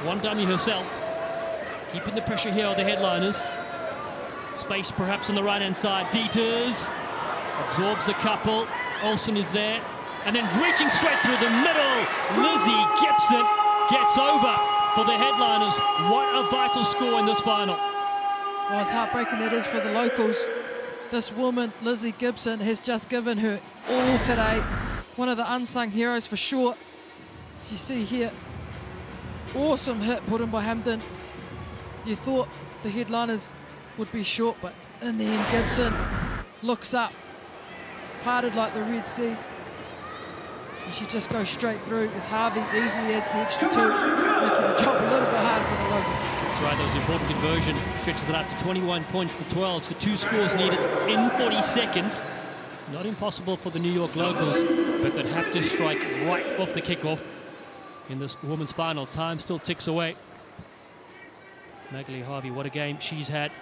[SPEAKER 1] one dummy herself. Keeping the pressure here on the headliners. Space perhaps on the right-hand side. Dieters absorbs a couple. Olsen is there. And then reaching straight through the middle. Lizzie Gibson gets over for the headliners. What a vital score in this final.
[SPEAKER 2] Well, it's heartbreaking that is for the locals. This woman, Lizzie Gibson, has just given her all today. One of the unsung heroes for sure. As you see here, awesome hit put in by Hampden. You thought the headliners would be short, but in the end, Gibson looks up, parted like the Red Sea. And she just goes straight through as Harvey easily adds the extra 2, making the job a little bit harder for the locals.
[SPEAKER 1] That's right, those important conversion stretches it out to 21 points to 12, so 2 scores needed in 40 seconds. Not impossible for the New York locals, but they'd have to strike right off the kickoff in this women's final. Time still ticks away. Magali Harvey, what a game she's had.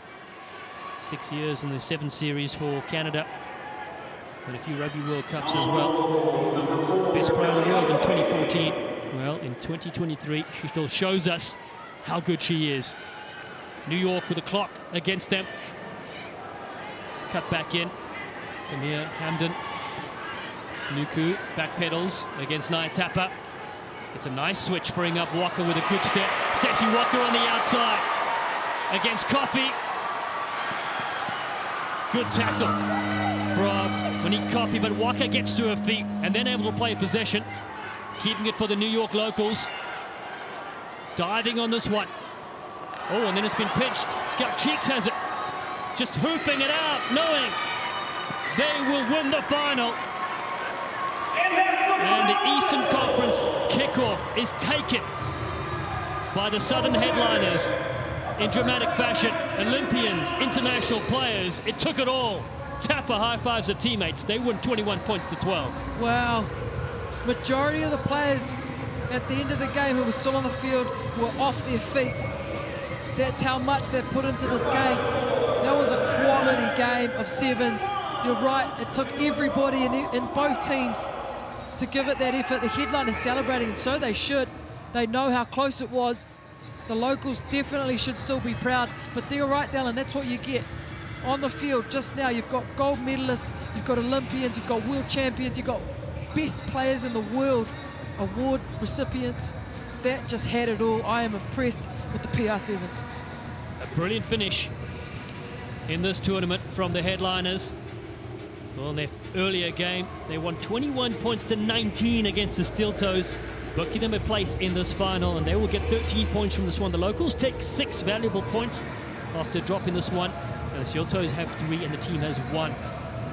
[SPEAKER 1] 6 years in the 7 series for Canada. And a few Rugby World Cups as well. Best player in the world in 2014. Well, in 2023, she still shows us how good she is. New York with the clock against them. Cut back in. Samir Hampden. Nuku back pedals against Naitapa. It's a nice switch, bring up Walker with a good step. Stacey Walker on the outside against Coffey. Good tackle from Monique Coffey, but Walker gets to her feet and then able to play possession, keeping it for the New York locals. Diving on this one. Oh, and then it's been pitched. Scout Cheeks has it. Just hoofing it out, knowing they will win the final. And the Eastern Conference kickoff is taken by the Southern headliners in dramatic fashion. Olympians, international players, it took it all. Tapper high fives their teammates. They win 21 points to 12.
[SPEAKER 2] Wow. Majority of the players at the end of the game who were still on the field were off their feet. That's how much they put into this game. That was a quality game of sevens. You're right, it took everybody in both teams to give it that effort. The headline is celebrating, and so they should. They know how close it was. The locals definitely should still be proud, but they're right, Dallin, that's what you get. On the field just now, you've got gold medalists, you've got Olympians, you've got world champions, you've got best players in the world, award recipients. That just had it all. I am impressed with the PR Sevens.
[SPEAKER 1] A brilliant finish in this tournament from the headliners. Well, in their earlier game, they won 21 points to 19 against the Steel Toes, booking them a place in this final, and they will get 13 points from this one. The locals take 6 valuable points after dropping this one, and the Steel Toes have 3 and the team has 1.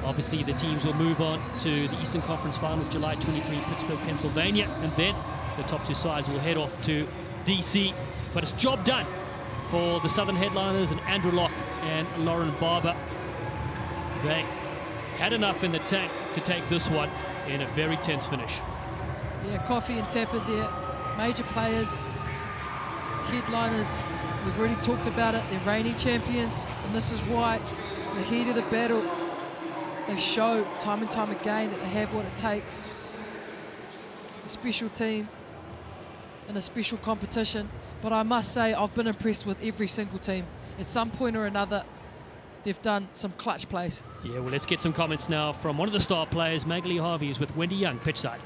[SPEAKER 1] Obviously, the teams will move on to the Eastern Conference Finals, July 23, Pittsburgh, Pennsylvania, and then the top 2 sides will head off to DC. But it's job done for the Southern headliners and Andrew Locke and Lauren Barber. They had enough in the tank to take this one in a very tense finish.
[SPEAKER 2] Yeah, Coffey and Tapper there, major players, headliners. We've already talked about it. They're reigning champions, and this is why in the heat of the battle, they show time and time again that they have what it takes. A special team and a special competition. But I must say, I've been impressed with every single team. At some point or another, they've done some clutch plays.
[SPEAKER 1] Yeah, well, let's get some comments now from one of the star players, Magali Harvey, who's with Wendy Young, pitchside.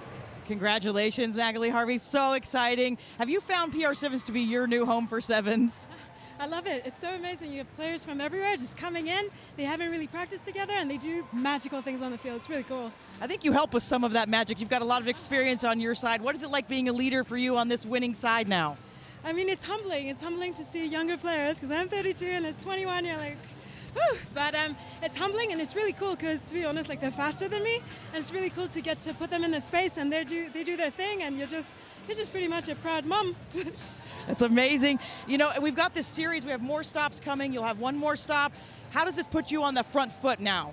[SPEAKER 4] Congratulations, Magali Harvey. So exciting. Have you found PR Sevens to be your new home for sevens?
[SPEAKER 9] I love it. It's so amazing. You have players from everywhere just coming in. They haven't really practiced together, and they do magical things on the field. It's really cool.
[SPEAKER 4] I think you help with some of that magic. You've got a lot of experience on your side. What is it like being a leader for you on this winning side now?
[SPEAKER 9] I mean, it's humbling. It's humbling to see younger players, because I'm 32 and there's 21. You're like, whew. But it's humbling, and it's really cool because, to be honest, like, they're faster than me, and it's really cool to get to put them in the space and they do their thing, and you're just pretty much a proud mom.
[SPEAKER 4] That's amazing. You know, we've got this series. We have more stops coming. You'll have one more stop. How does this put you on the front foot now?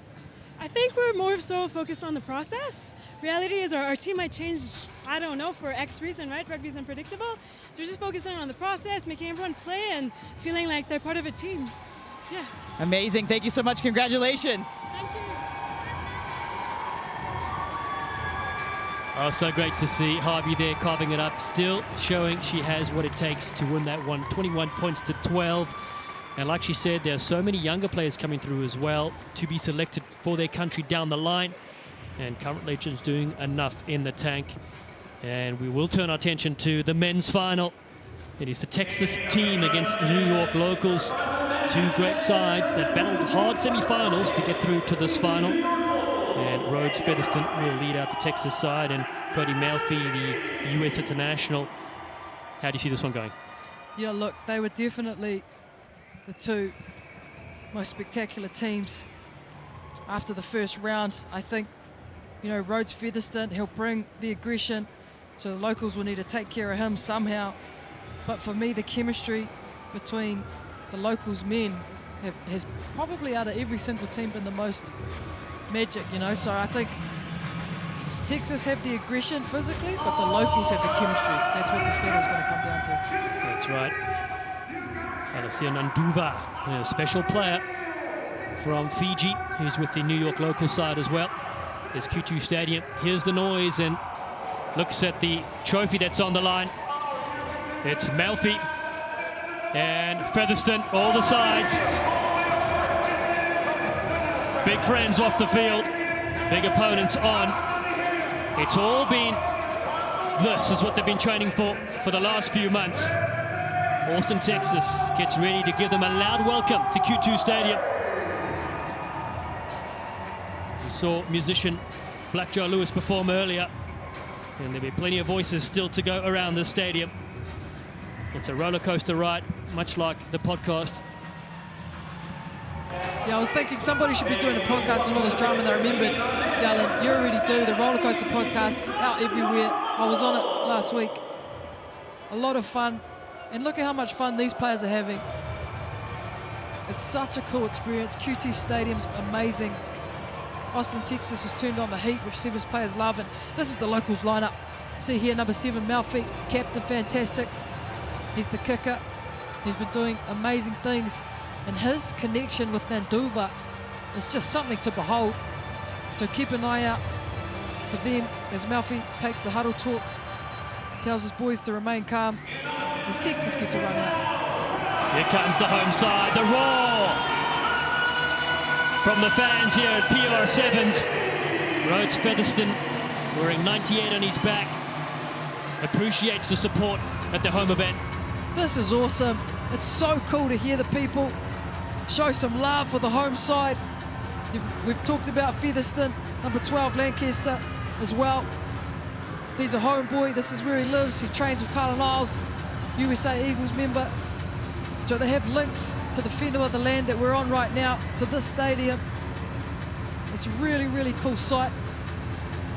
[SPEAKER 9] I think we're more so focused on the process. Reality is our team might change, I don't know, for X reason, right? Rugby's unpredictable. So we're just focusing on the process, making everyone play and feeling like they're part of a team. Yeah.
[SPEAKER 4] Amazing. Thank you so much. Congratulations.
[SPEAKER 9] Thank you.
[SPEAKER 1] Oh, so great to see Harvey there carving it up, still showing she has what it takes to win that one. 21 points to 12. And like she said, there are so many younger players coming through as well to be selected for their country down the line. And current legends doing enough in the tank. And we will turn our attention to the men's final. It is the Texas team against the New York locals. Two great sides that battled hard semi-finals to get through to this final. And Rhodes Featherston will lead out the Texas side, and Cody Melfi, the US international. How do you see this one going?
[SPEAKER 2] Yeah, look, they were definitely the two most spectacular teams after the first round. I think, you know, Rhodes Featherston, he'll bring the aggression, so the locals will need to take care of him somehow. But for me, the chemistry between the locals men has probably out of every single team been the most magic, you know. So I think Texas have the aggression physically, but the locals have the chemistry. That's what this battle is going to come down to.
[SPEAKER 1] That's right. Alessia Nanduva, a special player from Fiji, who's with the New York local side as well. There's Q2 Stadium. Here's the noise, and looks at the trophy that's on the line. It's Melfi and Featherston, all the sides. Big friends off the field, big opponents on. It's all been, this is what they've been training for the last few months. Austin, Texas gets ready to give them a loud welcome to Q2 Stadium. We saw musician Black Joe Lewis perform earlier, and there'll be plenty of voices still to go around the stadium. It's a roller coaster ride, much like the podcast.
[SPEAKER 2] Yeah, I was thinking somebody should be doing a podcast on all this drama, and I remembered, Dallin, you already do the roller coaster podcast out everywhere. I was on it last week. A lot of fun. And look at how much fun these players are having. It's such a cool experience. QT Stadium's amazing. Austin, Texas has turned on the heat, which Sevens players love. And this is the locals lineup. See here, number 7, Melfi, captain, fantastic. He's the kicker. He's been doing amazing things. And his connection with Nanduva is just something to behold. So keep an eye out for them as Melfi takes the huddle talk, tells his boys to remain calm as Texas gets a run out.
[SPEAKER 1] Here comes the home side, the roar from the fans here at PR Sevens. Rhodes Featherston, wearing 98 on his back, appreciates the support at the home event.
[SPEAKER 2] This is awesome. It's so cool to hear the people show some love for the home side. We've talked about Featherston, number 12, Lancaster as well. He's a homeboy. This is where he lives. He trains with Carla Niles, USA Eagles member. So they have links to the whenua, the land that we're on right now, to this stadium. It's a really, really cool sight.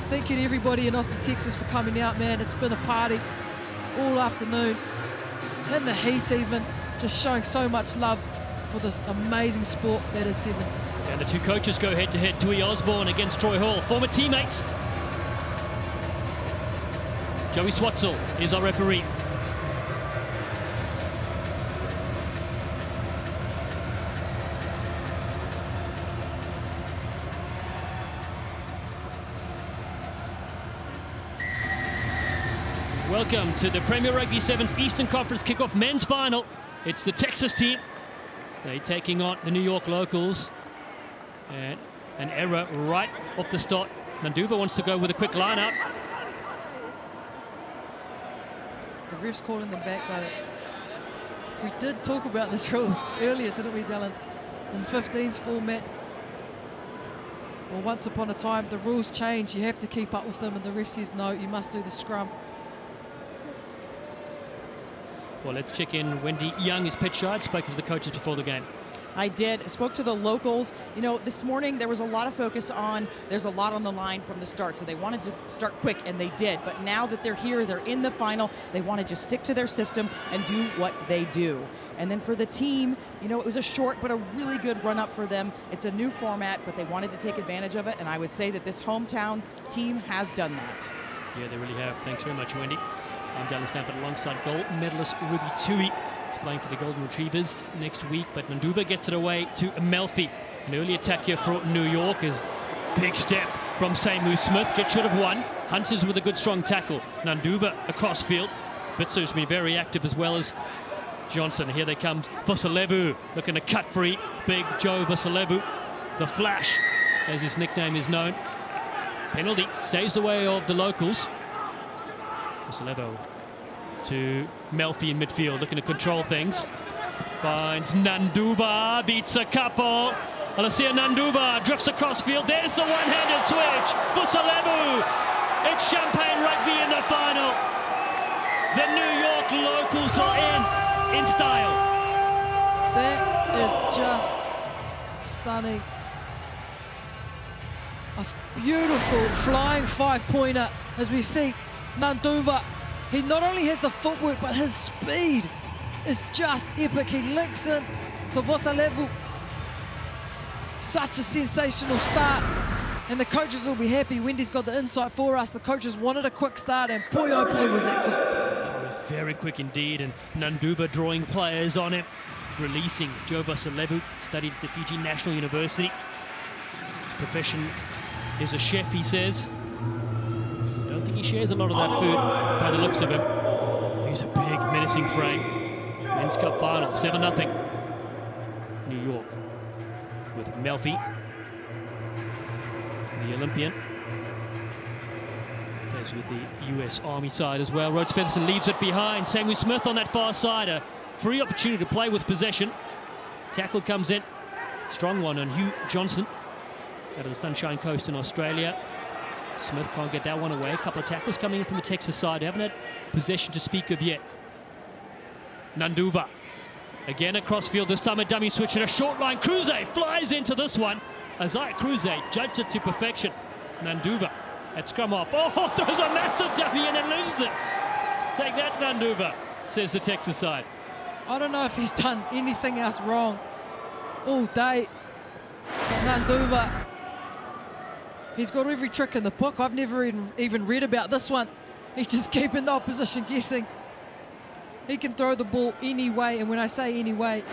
[SPEAKER 2] Thank you to everybody in Austin, Texas for coming out, man. It's been a party all afternoon. In the heat even, just showing so much love for this amazing sport that is Sevens.
[SPEAKER 1] And the two coaches go head-to-head. Tui Osborne against Troy Hall, former teammates. Joey Swatzel is our referee. Welcome to the Premier Rugby Sevens Eastern Conference Kickoff men's final. It's the Texas team. They're taking on the New York locals. And an error right off the start. Nanduva wants to go with a quick lineup.
[SPEAKER 2] The ref's calling them back though. We did talk about this rule earlier, didn't we, Dylan? In 15's format. Well, once upon a time, the rules change. You have to keep up with them, and the ref says no, you must do the scrum.
[SPEAKER 1] Well, let's check in. Wendy Young is pitch side, spoken to the coaches before the game.
[SPEAKER 4] I did. Spoke to the locals. You know, this morning there was a lot of focus on, there's a lot on the line from the start, so they wanted to start quick, and they did. But now that they're here, they're in the final, they want to just stick to their system and do what they do. And then for the team, you know, it was a short but a really good run-up for them. It's a new format, but they wanted to take advantage of it, and I would say that this hometown team has done that.
[SPEAKER 1] Yeah, they really have. Thanks very much, Wendy. I'm Dallin Stanford alongside gold medalist Ruby Tui. He's playing for the Golden Retrievers next week, but Nanduva gets it away to Melfi. An early attack here for New York is big step from Samu Smith. Should have won. Hunters with a good strong tackle. Nanduva across field. Bitsu's been very active as well as Johnson. Here they come. Vosalevu looking to cut free. Big Joe Vosalevu, the Flash, as his nickname is known. Penalty stays away of the locals. Vosalevu to Melfi in midfield, looking to control things. Finds Nanduva, beats a couple. Alicia Nanduva drifts across field. There's the one-handed switch. Vosalevu. It's Champagne Rugby in the final. The New York locals are in style.
[SPEAKER 2] That is just stunning. A beautiful flying 5-pointer as we see Nanduva. He not only has the footwork, but his speed is just epic. He links in to Vosalevu. Such a sensational start. And the coaches will be happy. Wendy's got the insight for us. The coaches wanted a quick start, and boy, oh boy, was it quick.
[SPEAKER 1] It was very quick indeed, and Nanduva drawing players on him, releasing Joe Vosalevu, studied at the Fiji National University. His profession is a chef, he says. I don't think he shares a lot of that food by the looks of him. He's a big, menacing frame. Men's Cup final, 7-0. New York with Melfi, the Olympian. Plays with the US Army side as well. Rhodes Featherstone leaves it behind. Samu Smith on that far side. A free opportunity to play with possession. Tackle comes in. Strong one on Hugh Johnson out of the Sunshine Coast in Australia. Smith can't get that one away. A couple of tackles coming in from the Texas side. They haven't had possession to speak of yet. Nanduva. Again across field, this time a dummy switch and a short line. Cruze flies into this one. Isaiah Cruze judged it to perfection. Nanduva at scrum off. Oh, throws a massive dummy and it loses it. Take that, Nanduva, says the Texas side.
[SPEAKER 2] I don't know if he's done anything else wrong all day. Nanduva, he's got every trick in the book. I've never even read about this one. He's just keeping the opposition guessing. He can throw the ball any way, and when I say any way,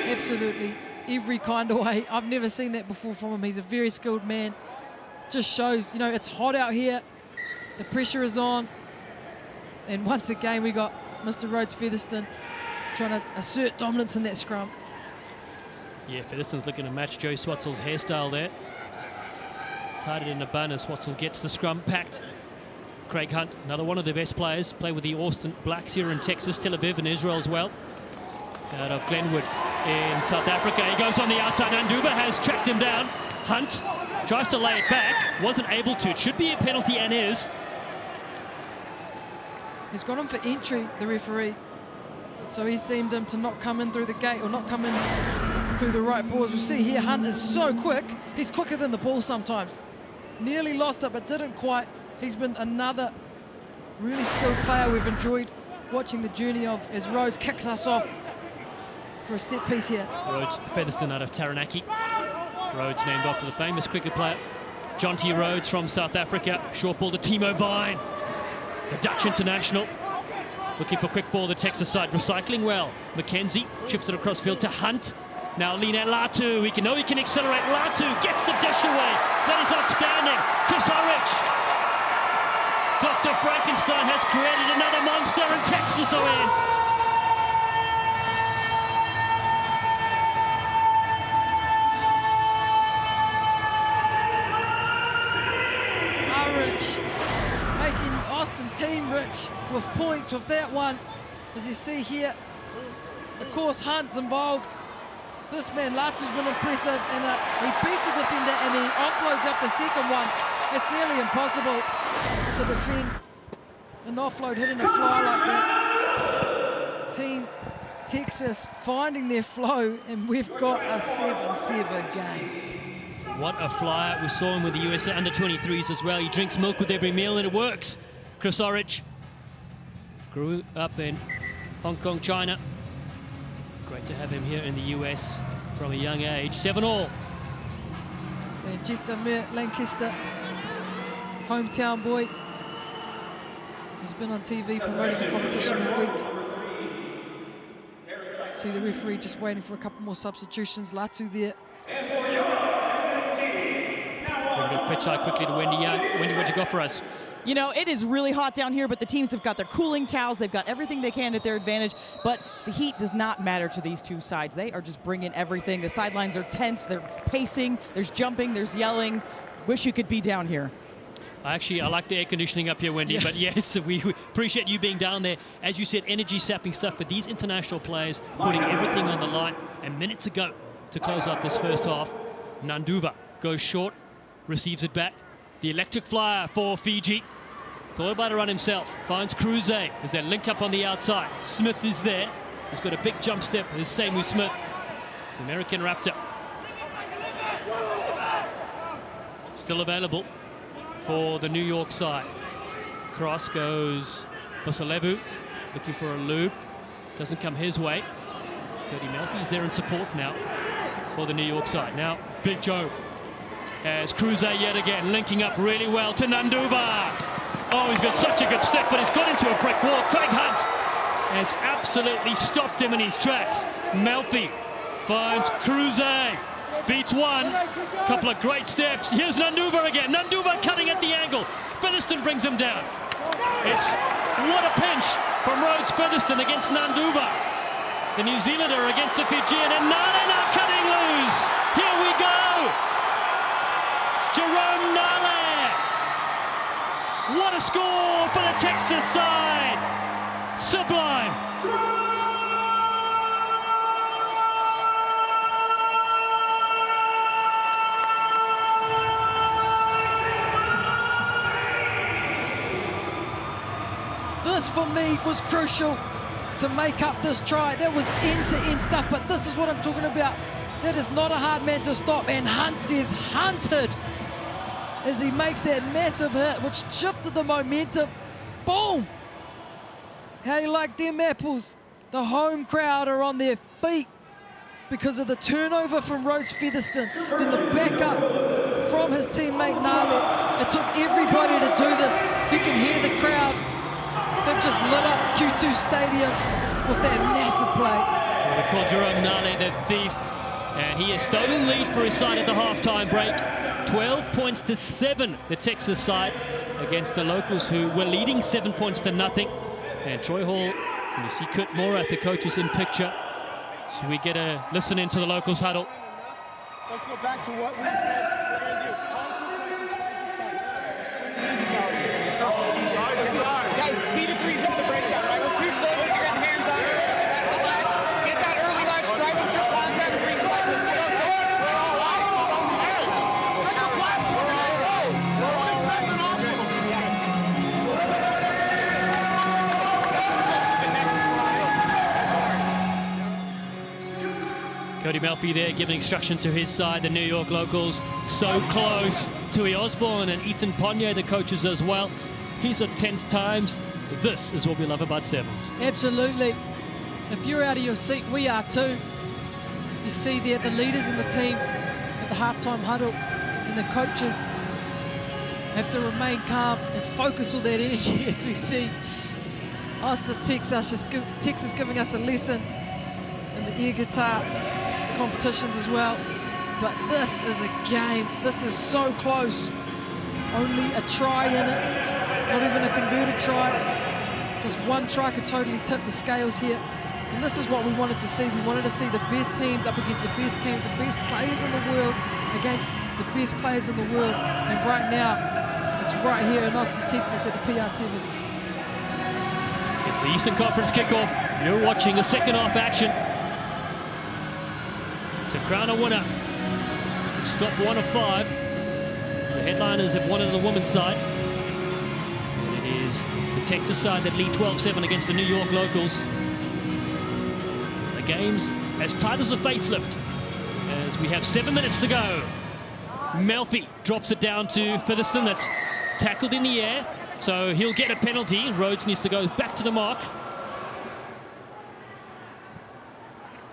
[SPEAKER 2] absolutely every kind of way. I've never seen that before from him. He's a very skilled man. Just shows, you know, it's hot out here. The pressure is on. And once again, we got Mr. Rhodes Featherstone trying to assert dominance in that scrum.
[SPEAKER 1] Yeah, Featherstone's looking to match Joe Swatzel's hairstyle there. Tied it in a bun as Swatzel gets the scrum packed. Craig Hunt, another one of their best players, play with the Austin Blacks here in Texas, Tel Aviv and Israel as well. Out of Glenwood in South Africa. He goes on the outside. Nanduva has tracked him down. Hunt tries to lay it back, wasn't able to. It should be a penalty and is.
[SPEAKER 2] He's got him for entry, the referee. So he's deemed him to not come in through the gate or not come in through the right ball. As we see here, Hunt is so quick. He's quicker than the ball sometimes. Nearly lost it, but didn't quite. He's been another really skilled player we've enjoyed watching the journey of as Rhodes kicks us off for a set piece here.
[SPEAKER 1] Rhodes Featherstone out of Taranaki. Rhodes named after the famous cricket player Jonty Rhodes from South Africa. Short ball to Timo Vine, the Dutch international. Looking for quick ball, the Texas side recycling well. McKenzie chips it across field to Hunt. Now Lina Latu, he can accelerate. Latu gets the dish away. That is outstanding. Chris Orich. Dr. Frankenstein has created another monster and Texas are in.
[SPEAKER 2] Rich making Austin team rich with points with that one. As you see here, of course Hunt's involved. This man Latu's been impressive, and he beats a defender and he offloads up the second one. It's nearly impossible to defend an offload hitting a fly like that. Team Texas finding their flow, and we've got a 7-7 game.
[SPEAKER 1] What a flyer. We saw him with the USA under-23s as well. He drinks milk with every meal and it works. Chris Orich grew up in Hong Kong, China. Great to have him here in the US from a young age. 7-all.
[SPEAKER 2] And Jeff Demir, Lancaster, hometown boy. He's been on TV promoting the competition all week. See the referee just waiting for a couple more substitutions. Latu there.
[SPEAKER 1] Ringo pitch eye quickly to Wendy. Wendy, what'd you got for us?
[SPEAKER 4] You know, it is really hot down here, but the teams have got their cooling towels. They've got everything they can at their advantage, but the heat does not matter to these two sides. They are just bringing everything. The sidelines are tense. They're pacing. There's jumping. There's yelling. Wish you could be down here.
[SPEAKER 1] I like the air conditioning up here, Wendy, but yes, we appreciate you being down there. As you said, energy-sapping stuff, but these international players putting everything on the line. And minutes ago, to close out this first half, Nanduva goes short, receives it back. The electric flyer for Fiji. Thought about to run himself. Finds Cruze as they link up on the outside. Smith is there. He's got a big jump step. The same with Smith. The American Raptor. Still available for the New York side. Cross goes Vasalevu, looking for a loop. Doesn't come his way. Cody Melfi's there in support now for the New York side. Now, Big Joe as Cruze yet again, linking up really well to Nanduva. Oh, he's got such a good step, but he's got into a brick wall. Craig Hunt has absolutely stopped him in his tracks. Melfi finds Cruze, beats one. Couple of great steps. Here's Nanduva again. Nanduva cutting at the angle. Featherston brings him down. It's what a pinch from Rhodes Featherston against Nanduva. The New Zealander against the Fijian, and Nale now cutting loose. Here we go. Jerome Nale. What a score for the Texas side. Sublime.
[SPEAKER 2] This for me was crucial to make up this try. That was end-to-end stuff, but this is what I'm talking about. That is not a hard man to stop, and Hunt says hunted as he makes that massive hit, which shifted the momentum. Boom! How you like them apples? The home crowd are on their feet because of the turnover from Rhodes Featherston, then the backup from his teammate Nale. It took everybody to do this. You can hear the crowd. They've just lit up Q2 Stadium with that massive play.
[SPEAKER 1] Well, they call Jerome Nale their thief, and he has stolen lead for his side at the halftime break. 12 points to 7, the Texas side, against the locals who were leading 7 points to nothing. And Troy Hall, and you see Kurt Morath, the coach, is in picture. So we get a listen into the locals huddle.
[SPEAKER 10] Let's go back to what we said we're going to do. Side to side.
[SPEAKER 8] Guys, speed of threes into the breakdown, right? We're too slow to get your hands on it. Latch, get that early latch, driving through contact, reset.
[SPEAKER 10] Set the platform and go. Don't accept it off of them.
[SPEAKER 1] Cody Melfi there giving instruction to his side, the New York locals. So close. Tui Osborne and Ethan Ponye, the coaches as well. These are tense times. This is what we love about Sevens.
[SPEAKER 2] Absolutely. If you're out of your seat, we are too. You see there the leaders in the team at the halftime huddle, and the coaches have to remain calm and focus all that energy as we see Austin, Texas giving us a lesson in the air guitar competitions as well. But this is a game. This is so close. Only a try in it, not even a converted try. Just one try could totally tip the scales here. And this is what we wanted to see. We wanted to see the best teams up against the best teams, the best players in the world against the best players in the world. And right now, it's right here in Austin, Texas at the PR Sevens.
[SPEAKER 1] It's the Eastern Conference kickoff. You're watching the second half action. To crown a winner. Stop 1 of 5. The headliners have won it on the women's side. And it is the Texas side that lead 12-7 against the New York locals. The game's as tight as a facelift as we have 7 minutes to go. Melfi drops it down to Featherston. That's tackled in the air, so he'll get a penalty. Rhodes needs to go back to the mark.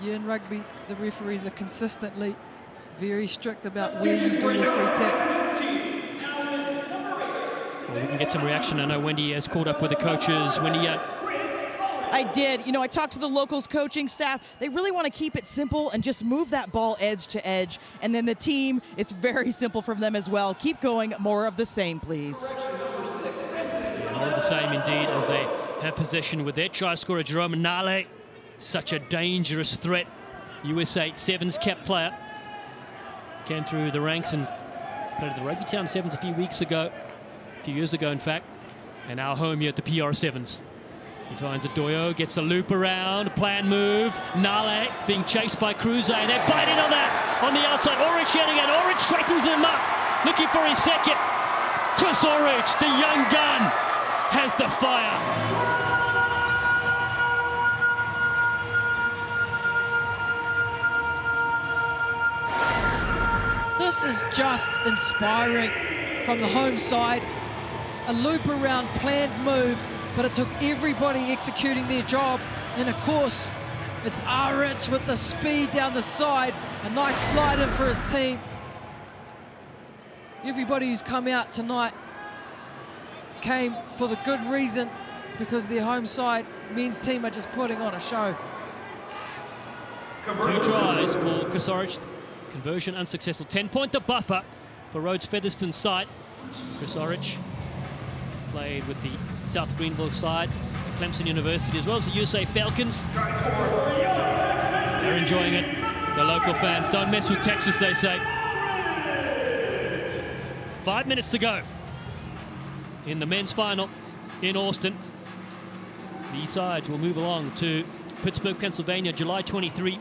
[SPEAKER 2] Yeah, in rugby, the referees are consistently very strict about where you do your free tap.
[SPEAKER 1] Well, we can get some reaction. I know Wendy has caught up with the coaches. Wendy,
[SPEAKER 4] I did. You know, I talked to the locals coaching staff. They really want to keep it simple and just move that ball edge to edge. And then the team, it's very simple from them as well. Keep going. More of the same, please.
[SPEAKER 1] More of the same indeed, as they have possession with their try scorer, Jerome Nale. Such a dangerous threat. USA Sevens cap player. Came through the ranks and played at the Rugby Town Sevens a few years ago in fact, and now home here at the PR Sevens. He finds Adoyo, gets the loop around, plan move, Nale being chased by Cruiser, and they're biting on that, on the outside. Orich yet again, Orich straightens him up, looking for his second. Chris Orich, the young gun, has the fire.
[SPEAKER 2] This is just inspiring from the home side. A loop around, planned move, but it took everybody executing their job. And of course, it's Orich with the speed down the side. A nice slide in for his team. Everybody who's come out tonight came for the good reason, because their home side, men's team, are just putting on a show.
[SPEAKER 1] 2 tries for Chris Orich. Conversion unsuccessful. 10-point the buffer for Rhodes Featherston's side. Chris Orich played with the South Greenville side, Clemson University, as well as the USA Falcons. They're enjoying it. The local fans don't mess with Texas, they say. 5 minutes to go in the men's final in Austin. These sides will move along to Pittsburgh, Pennsylvania, July 23.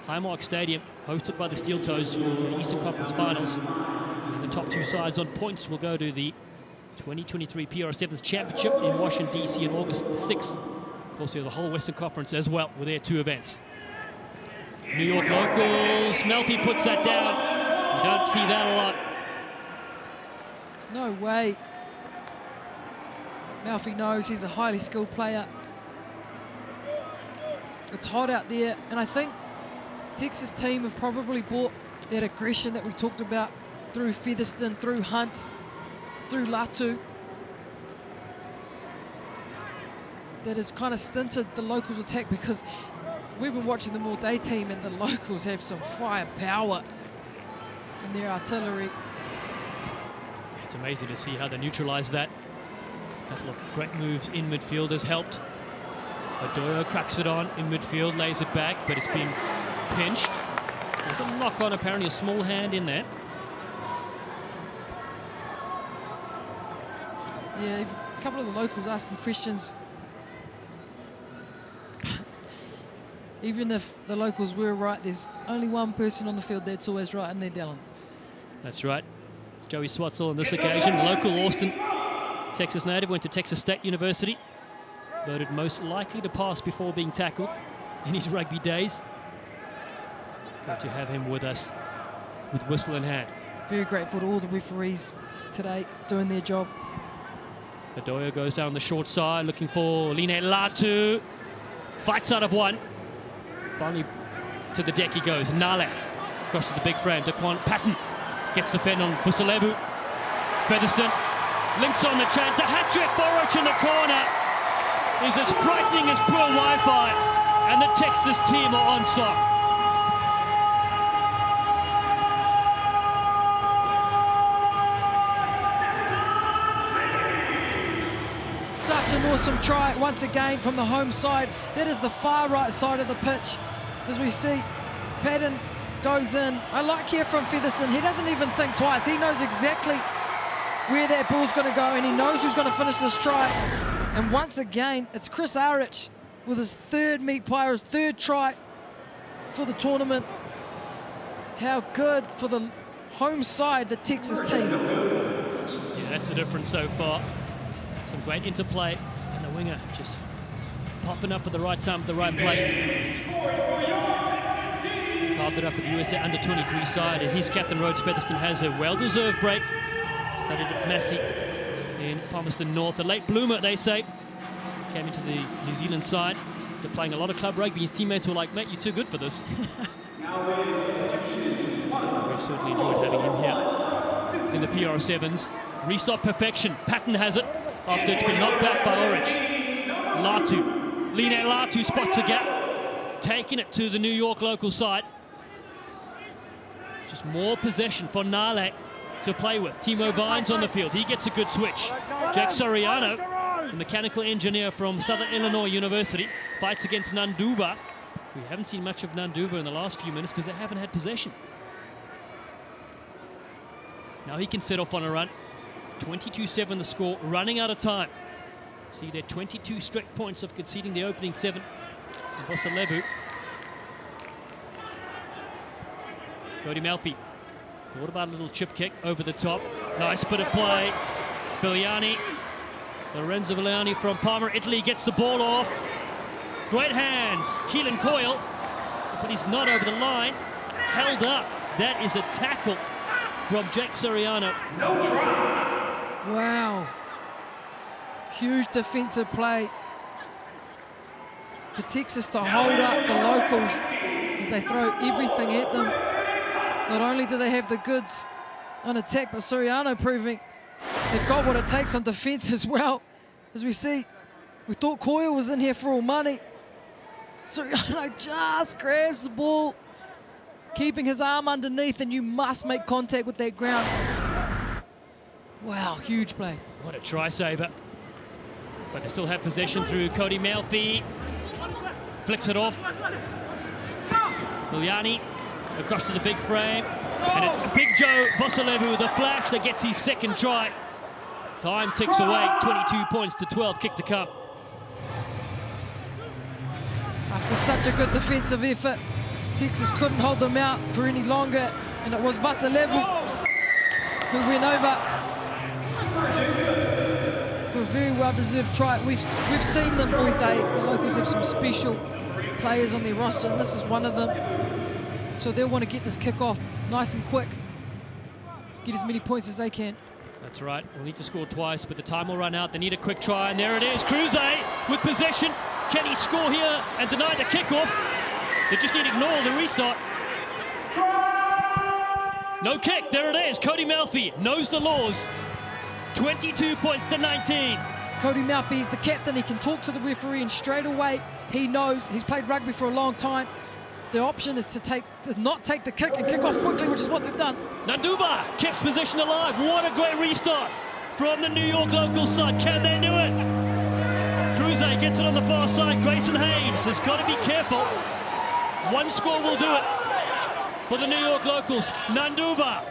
[SPEAKER 1] Highmark Stadium, hosted by the Steel Toes for the Eastern Conference Finals. And the top 2 sides on points will go to the 2023 PR Sevens Championship in Washington, D.C. on August 6th. Of course, we have the whole Western Conference as well with their 2 events. New York locals, Melfi puts that down. You don't see that a lot.
[SPEAKER 2] No way. Melfi knows he's a highly skilled player. It's hot out there, and I think Texas team have probably brought that aggression that we talked about through Featherston, through Hunt, through Latu, that has kind of stinted the locals' attack, because we've been watching them all day, team, and the locals have some firepower in their artillery.
[SPEAKER 1] It's amazing to see how they neutralise that. A couple of great moves in midfield has helped. Adoyo cracks it on in midfield, lays it back, but it's been pinched. There's a knock on, apparently a small hand in there.
[SPEAKER 2] Yeah, a couple of the locals asking questions. Even if the locals were right, there's only one person on the field that's always right, and they're Dallin.
[SPEAKER 1] That's right. It's Joey Swatzel on this occasion. Local Austin, Texas native, went to Texas State University. Voted most likely to pass before being tackled in his rugby days. Great to have him with us with whistle in hand.
[SPEAKER 2] Very grateful to all the referees today doing their job.
[SPEAKER 1] Adoyo goes down the short side looking for Line Latu. Fights out of one. Finally to the deck he goes. Nale across to the big frame. Daquan Patton gets the fend on Fusalevu. Featherston links on the chance. A hat-trick for Orich in the corner. Is as frightening as poor Wi-Fi, and the Texas team are on song.
[SPEAKER 2] Such an awesome try once again from the home side. That is the far right side of the pitch. As we see, Patton goes in. I like here from Featherston. He doesn't even think twice. He knows exactly where that ball's going to go, and he knows who's going to finish this try. And once again, it's Chris Orich with his 3rd meet player, his 3rd try for the tournament. How good for the home side, the Texas team.
[SPEAKER 1] Yeah, that's the difference so far. Some great interplay, and the winger just popping up at the right time, at the right place. Carved it up with the USA under-23 side, and his captain, Rhodes Featherston, has a well-deserved break. Studied at Massey in Palmerston North. A late bloomer, they say. Came into the New Zealand side. They're playing a lot of club rugby. His teammates were like, mate, you're too good for this. We've certainly enjoyed having him here in the PR Sevens. Restart perfection. Patton has it after it's been knocked back by Orich. Latu Line Latu spots a gap, taking it to the New York local side. Just more possession for Nale to play with. Timo Vines on the field. He gets a good switch. Jack Soriano, the mechanical engineer from Southern Illinois University, fights against Nanduva. We haven't seen much of Nanduva in the last few minutes because they haven't had possession. Now he can set off on a run. 22-7 the score, running out of time. See their 22 straight points of conceding the opening 7. Vosalevu. Cody Melfi. Thought about a little chip kick over the top. Nice bit of play. Viliani. Lorenzo Viliani from Parma, Italy, gets the ball off. Great hands. Keelan Coyle. But he's not over the line. Held up. That is a tackle from Jack Soriano.
[SPEAKER 2] No try. Wow. Huge defensive play for Texas to hold up the locals as they throw everything at them. Not only do they have the goods on attack, but Soriano proving they've got what it takes on defense as well. As we see, we thought Coyle was in here for all money. Soriano just grabs the ball, keeping his arm underneath, and you must make contact with that ground. Wow, huge play.
[SPEAKER 1] What a try saver. But they still have possession through Cody Melfi. Flicks it off. Viliani across to the big frame. And it's Big Joe Vosalevu, the flash, that gets his second try. Time ticks away, 22 points to 12, kick to come.
[SPEAKER 2] After such a good defensive effort, Texas couldn't hold them out for any longer. And it was Vosalevu who went over for a very well-deserved try. We've seen them all day. The locals have some special players on their roster, and this is one of them. So they'll want to get this kick-off nice and quick. Get as many points as they can.
[SPEAKER 1] That's right. We'll need to score twice, but the time will run out. They need a quick try, and there it is. Cruze with possession. Can he score here and deny the kickoff? They just need to ignore the restart. No kick. There it is. Cody Melfi knows the laws. 22 points to 19.
[SPEAKER 2] Cody Melfi is the captain. He can talk to the referee, and straight away he knows. He's played rugby for a long time. The option is to not take the kick and kick off quickly, which is what they've done.
[SPEAKER 1] Nanduva keeps possession alive. What a great restart from the New York local side. Can they do it? Cruze gets it on the far side. Grayson Haynes has got to be careful. One score will do it for the New York locals. Nanduva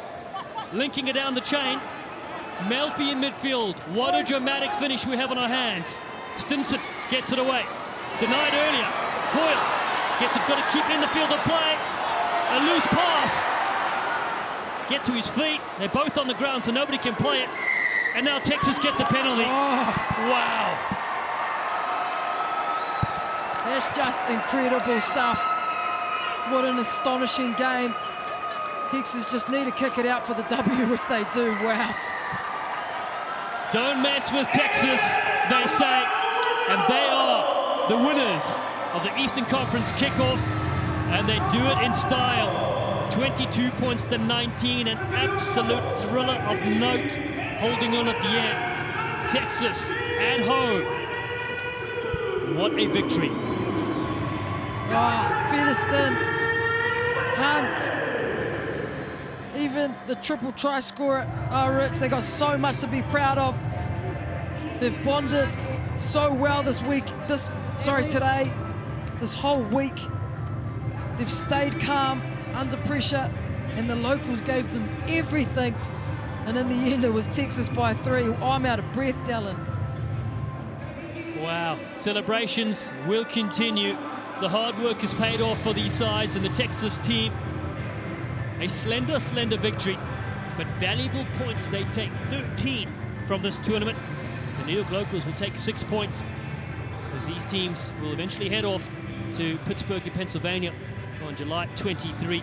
[SPEAKER 1] linking it down the chain. Melfi in midfield. What a dramatic finish we have on our hands. Stinson gets it away. Denied earlier. Coyle gets it, got to keep it in the field of play. A loose pass. Get to his feet. They're both on the ground, so nobody can play it. And now Texas get the penalty.
[SPEAKER 2] Oh.
[SPEAKER 1] Wow.
[SPEAKER 2] That's just incredible stuff. What an astonishing game. Texas just need to kick it out for the W, which they do. Wow.
[SPEAKER 1] Don't mess with Texas, they say. And they are the winners of the Eastern Conference kickoff, and they do it in style. 22 points to 19, an absolute thriller of note, holding on at the end. Texas at home. What a victory.
[SPEAKER 2] Featherston, Hunt, even the triple try scorer, Rich, they got so much to be proud of. They've bonded so well today. This whole week, they've stayed calm under pressure, and the locals gave them everything. And in the end, it was Texas by 3. I'm out of breath, Dallin.
[SPEAKER 1] Wow. Celebrations will continue. The hard work has paid off for these sides and the Texas team. A slender victory, but valuable points. They take 13 from this tournament. The New York locals will take 6 points, as these teams will eventually head off to Pittsburgh in Pennsylvania on July 23.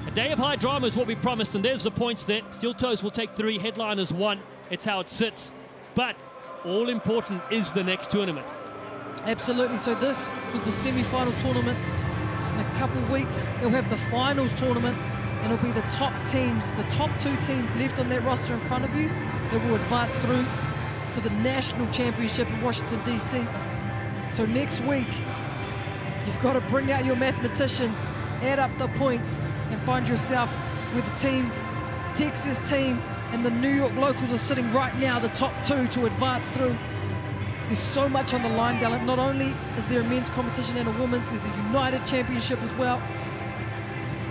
[SPEAKER 1] A day of high drama is what we promised, and there's the points there. Steel Toes will take 3, Headliners 1. It's how it sits. But all important is the next tournament.
[SPEAKER 2] Absolutely. So this was the semi-final tournament. In a couple of weeks, they'll have the finals tournament, and it'll be the top teams, the top 2 teams left on that roster in front of you that will advance through to the national championship in Washington, D.C. So next week, you've got to bring out your mathematicians, add up the points, and find yourself with the team, Texas team, and the New York locals are sitting right now, the top two to advance through. There's so much on the line, Dylan. Not only is there a men's competition and a women's, there's a United Championship as well.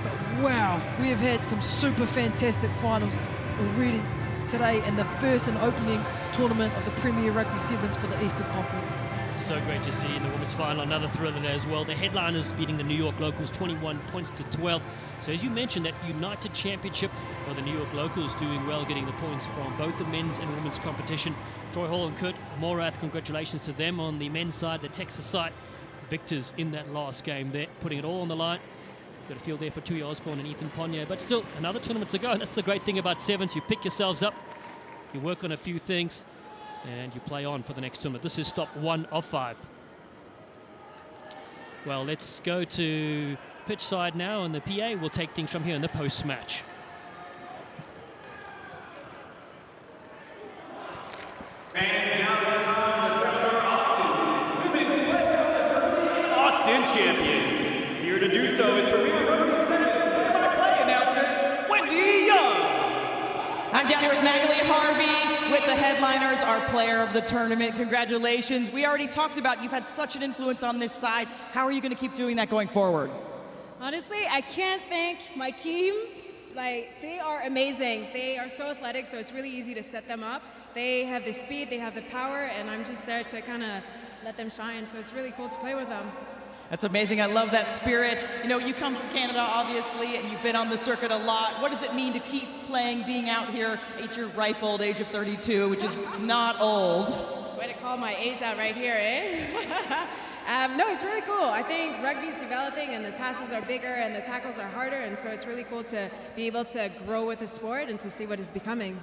[SPEAKER 2] But wow, we have had some super fantastic finals already today, and the first and opening tournament of the Premier Rugby Sevens for the Eastern Conference.
[SPEAKER 1] So great to see in the women's final. Another thriller there as well. The headliners beating the New York locals 21 points to 12. So as you mentioned, that United Championship, well, the New York locals doing well, getting the points from both the men's and women's competition. Troy Hall and Kurt Morath, congratulations to them on the men's side. The Texas side, victors in that last game there, putting it all on the line. Got a field there for Tui Osborne and Ethan Ponye, but still another tournament to go. And that's the great thing about Sevens. You pick yourselves up, you work on a few things, and you play on for the next tournament. This is stop 1 of 5. Well, let's go to pitch side now, and the PA will take things from here in the post-match.
[SPEAKER 8] And now it's time to crown our Austin Women's Player of the Tournament Austin Champions. Here to do so is Premier Rugby Sevens play-by-play announcer Wendy Young.
[SPEAKER 4] I'm down here with Magali Harvey with the headliners, our player of the tournament. Congratulations. We already talked about you've had such an influence on this side. How are you going to keep doing that going forward?
[SPEAKER 11] Honestly, I can't thank my team. Like, they are amazing. They are so athletic, so it's really easy to set them up. They have the speed, they have the power, and I'm just there to kind of let them shine. So it's really cool to play with them.
[SPEAKER 4] That's amazing. I love that spirit. You know, you come from Canada, obviously, and you've been on the circuit a lot. What does it mean to keep playing, being out here at your ripe old age of 32, which is not old?
[SPEAKER 11] Way to call my age out right here, eh? No, it's really cool. I think rugby's developing and the passes are bigger and the tackles are harder, and so it's really cool to be able to grow with the sport and to see what it's becoming.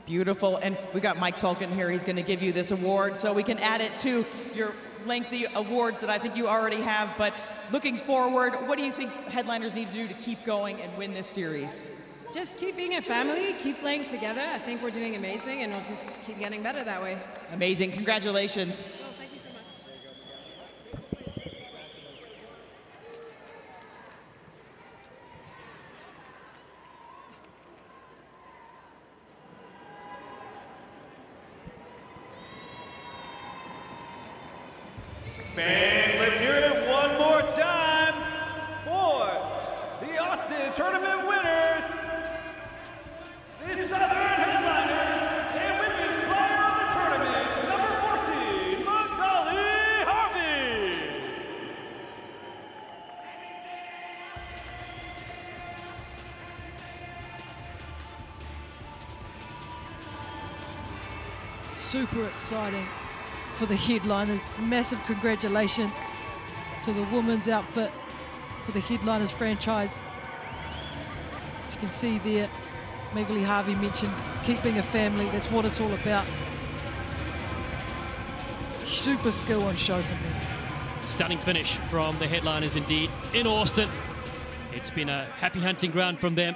[SPEAKER 4] Beautiful. And we got Mike Tolkien here. He's going to give you this award so we can add it to your lengthy awards that I think you already have. But looking forward, what do you think headliners need to do to keep going and win this series?
[SPEAKER 11] Just keep being a family, keep playing together. I think we're doing amazing, and we'll just keep getting better that way.
[SPEAKER 4] Amazing. Congratulations.
[SPEAKER 11] Oh, thank you so much.
[SPEAKER 8] Fans, let's hear it one more time for the Austin Tournament winners, the Southern Headliners and Women's Player of the Tournament, number 14, Magali Harvey.
[SPEAKER 2] Super exciting for the headliners. Massive congratulations to the women's outfit for the headliners franchise. As you can see there, Magali Harvey mentioned keeping a family. That's what it's all about. Super skill on show from them.
[SPEAKER 1] Stunning finish from the headliners indeed in Austin. It's been a happy hunting ground from them.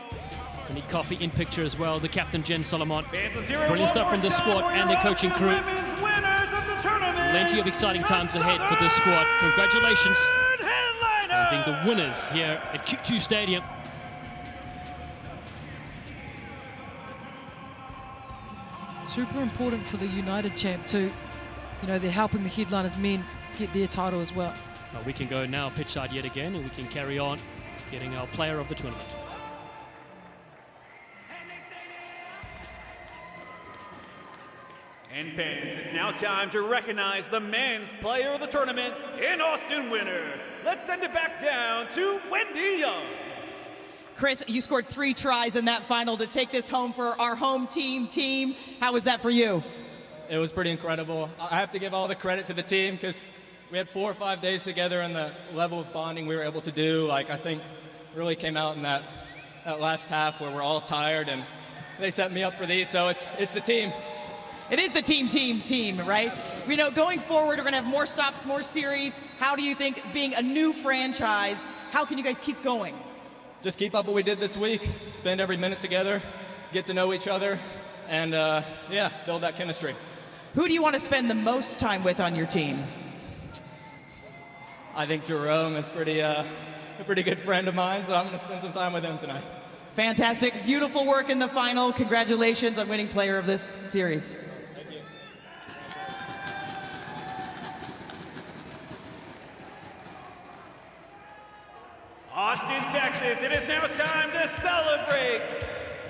[SPEAKER 1] We need coffee in picture as well. The captain, Jen Solomon. Brilliant stuff from this squad and their coaching crew. Plenty of exciting times ahead for this squad. Congratulations on being the winners here at Q2 Stadium.
[SPEAKER 2] Super important for the United champ too. You know, they're helping the headliners men get their title as well.
[SPEAKER 1] Well, we can go now pitch side yet again, and we can carry on getting our player of the tournament.
[SPEAKER 8] And fans, it's now time to recognize the men's player of the tournament in Austin winner. Let's send it back down to Wendy Young.
[SPEAKER 4] Chris, you scored 3 tries in that final to take this home for our home team. How was that for you?
[SPEAKER 12] It was pretty incredible. I have to give all the credit to the team because we had 4 or 5 days together, and the level of bonding we were able to do, I think really came out in that last half where we're all tired, and they set me up for these, so it's the team.
[SPEAKER 4] It is the team, right? You know, going forward, we're going to have more stops, more series. How do you think, being a new franchise, how can you guys keep going?
[SPEAKER 12] Just keep up what we did this week. Spend every minute together, get to know each other, and build that chemistry.
[SPEAKER 4] Who do you want to spend the most time with on your team?
[SPEAKER 12] I think Jerome is a pretty good friend of mine, so I'm going to spend some time with him tonight.
[SPEAKER 4] Fantastic. Beautiful work in the final. Congratulations on winning player of this series.
[SPEAKER 12] Thank you.
[SPEAKER 8] Austin, Texas, it is now time to celebrate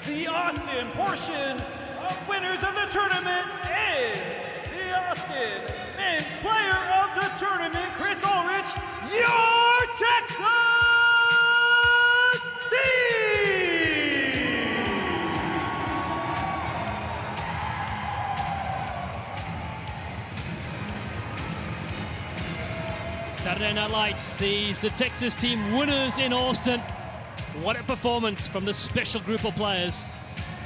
[SPEAKER 8] the Austin portion of winners of the tournament and the Austin Men's Player of the Tournament, Chris Ulrich, your Texas team!
[SPEAKER 1] Saturday Night Lights sees the Texas team winners in Austin. What a performance from the special group of players.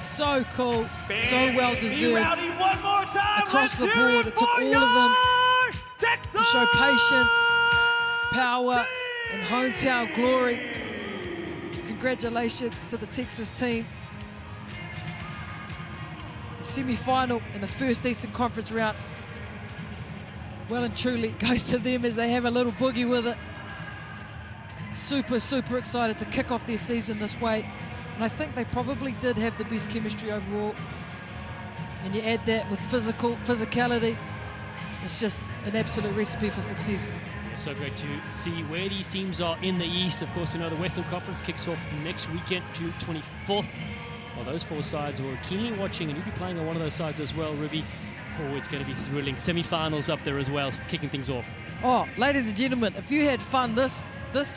[SPEAKER 2] So cool, so well deserved.
[SPEAKER 8] Rowdy, one more time.
[SPEAKER 2] Across the board, it took all of them to show patience, power, and hometown glory. Congratulations to the Texas team. The semi-final in the first Eastern Conference round well and truly goes to them as they have a little boogie with it. Super, super excited to kick off their season this way. And I think they probably did have the best chemistry overall. And you add that with physicality, it's just an absolute recipe for success.
[SPEAKER 1] So great to see where these teams are in the East. Of course, you know the Western Conference kicks off next weekend, June 24th. Well, those four sides we're keenly watching, and you'll be playing on one of those sides as well, Ruby. Oh, it's going to be thrilling. Semi-finals up there as well, kicking things off.
[SPEAKER 2] Oh, ladies and gentlemen, if you had fun this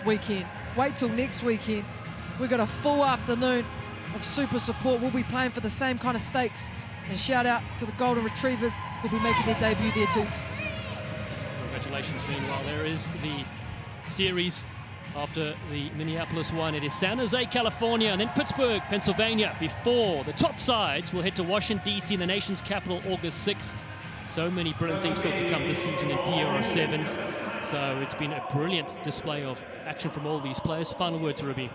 [SPEAKER 2] weekend, wait till next weekend. We've got a full afternoon of super support. We'll be playing for the same kind of stakes. And shout out to the Golden Retrievers who'll be making their debut there too.
[SPEAKER 1] Congratulations. Meanwhile, there is the series after the Minneapolis one. It is San Jose, California, and then Pittsburgh, Pennsylvania, before the top sides will head to Washington, D.C., the nation's capital, August 6th. So many brilliant things still to come this season in PRR Sevens. So it's been a brilliant display of action from all these players. Final words, Ruby.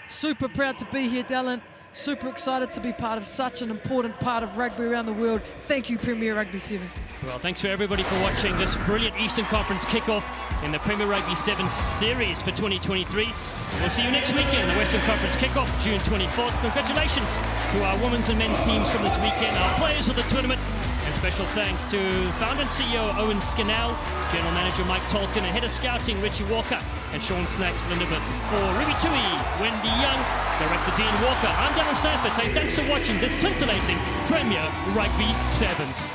[SPEAKER 2] Super proud to be here, Dallin. Super excited to be part of such an important part of rugby around the world. Thank you, Premier Rugby Sevens.
[SPEAKER 1] Well, thanks for everybody for watching this brilliant Eastern Conference kickoff in the Premier Rugby Sevens series for 2023. We'll see you next weekend in the Western Conference kickoff, June 24th. Congratulations to our women's and men's teams from this weekend, our players of the tournament, and special thanks to founder and CEO Owen Skinnell, General Manager Mike Tolkien, and Head of Scouting Richie Walker, and Sean Snacks Lindemann. For Ruby Tui, Wendy Young, Director Dean Walker, I'm Darren Stanford saying thanks for watching this scintillating Premier Rugby Sevens.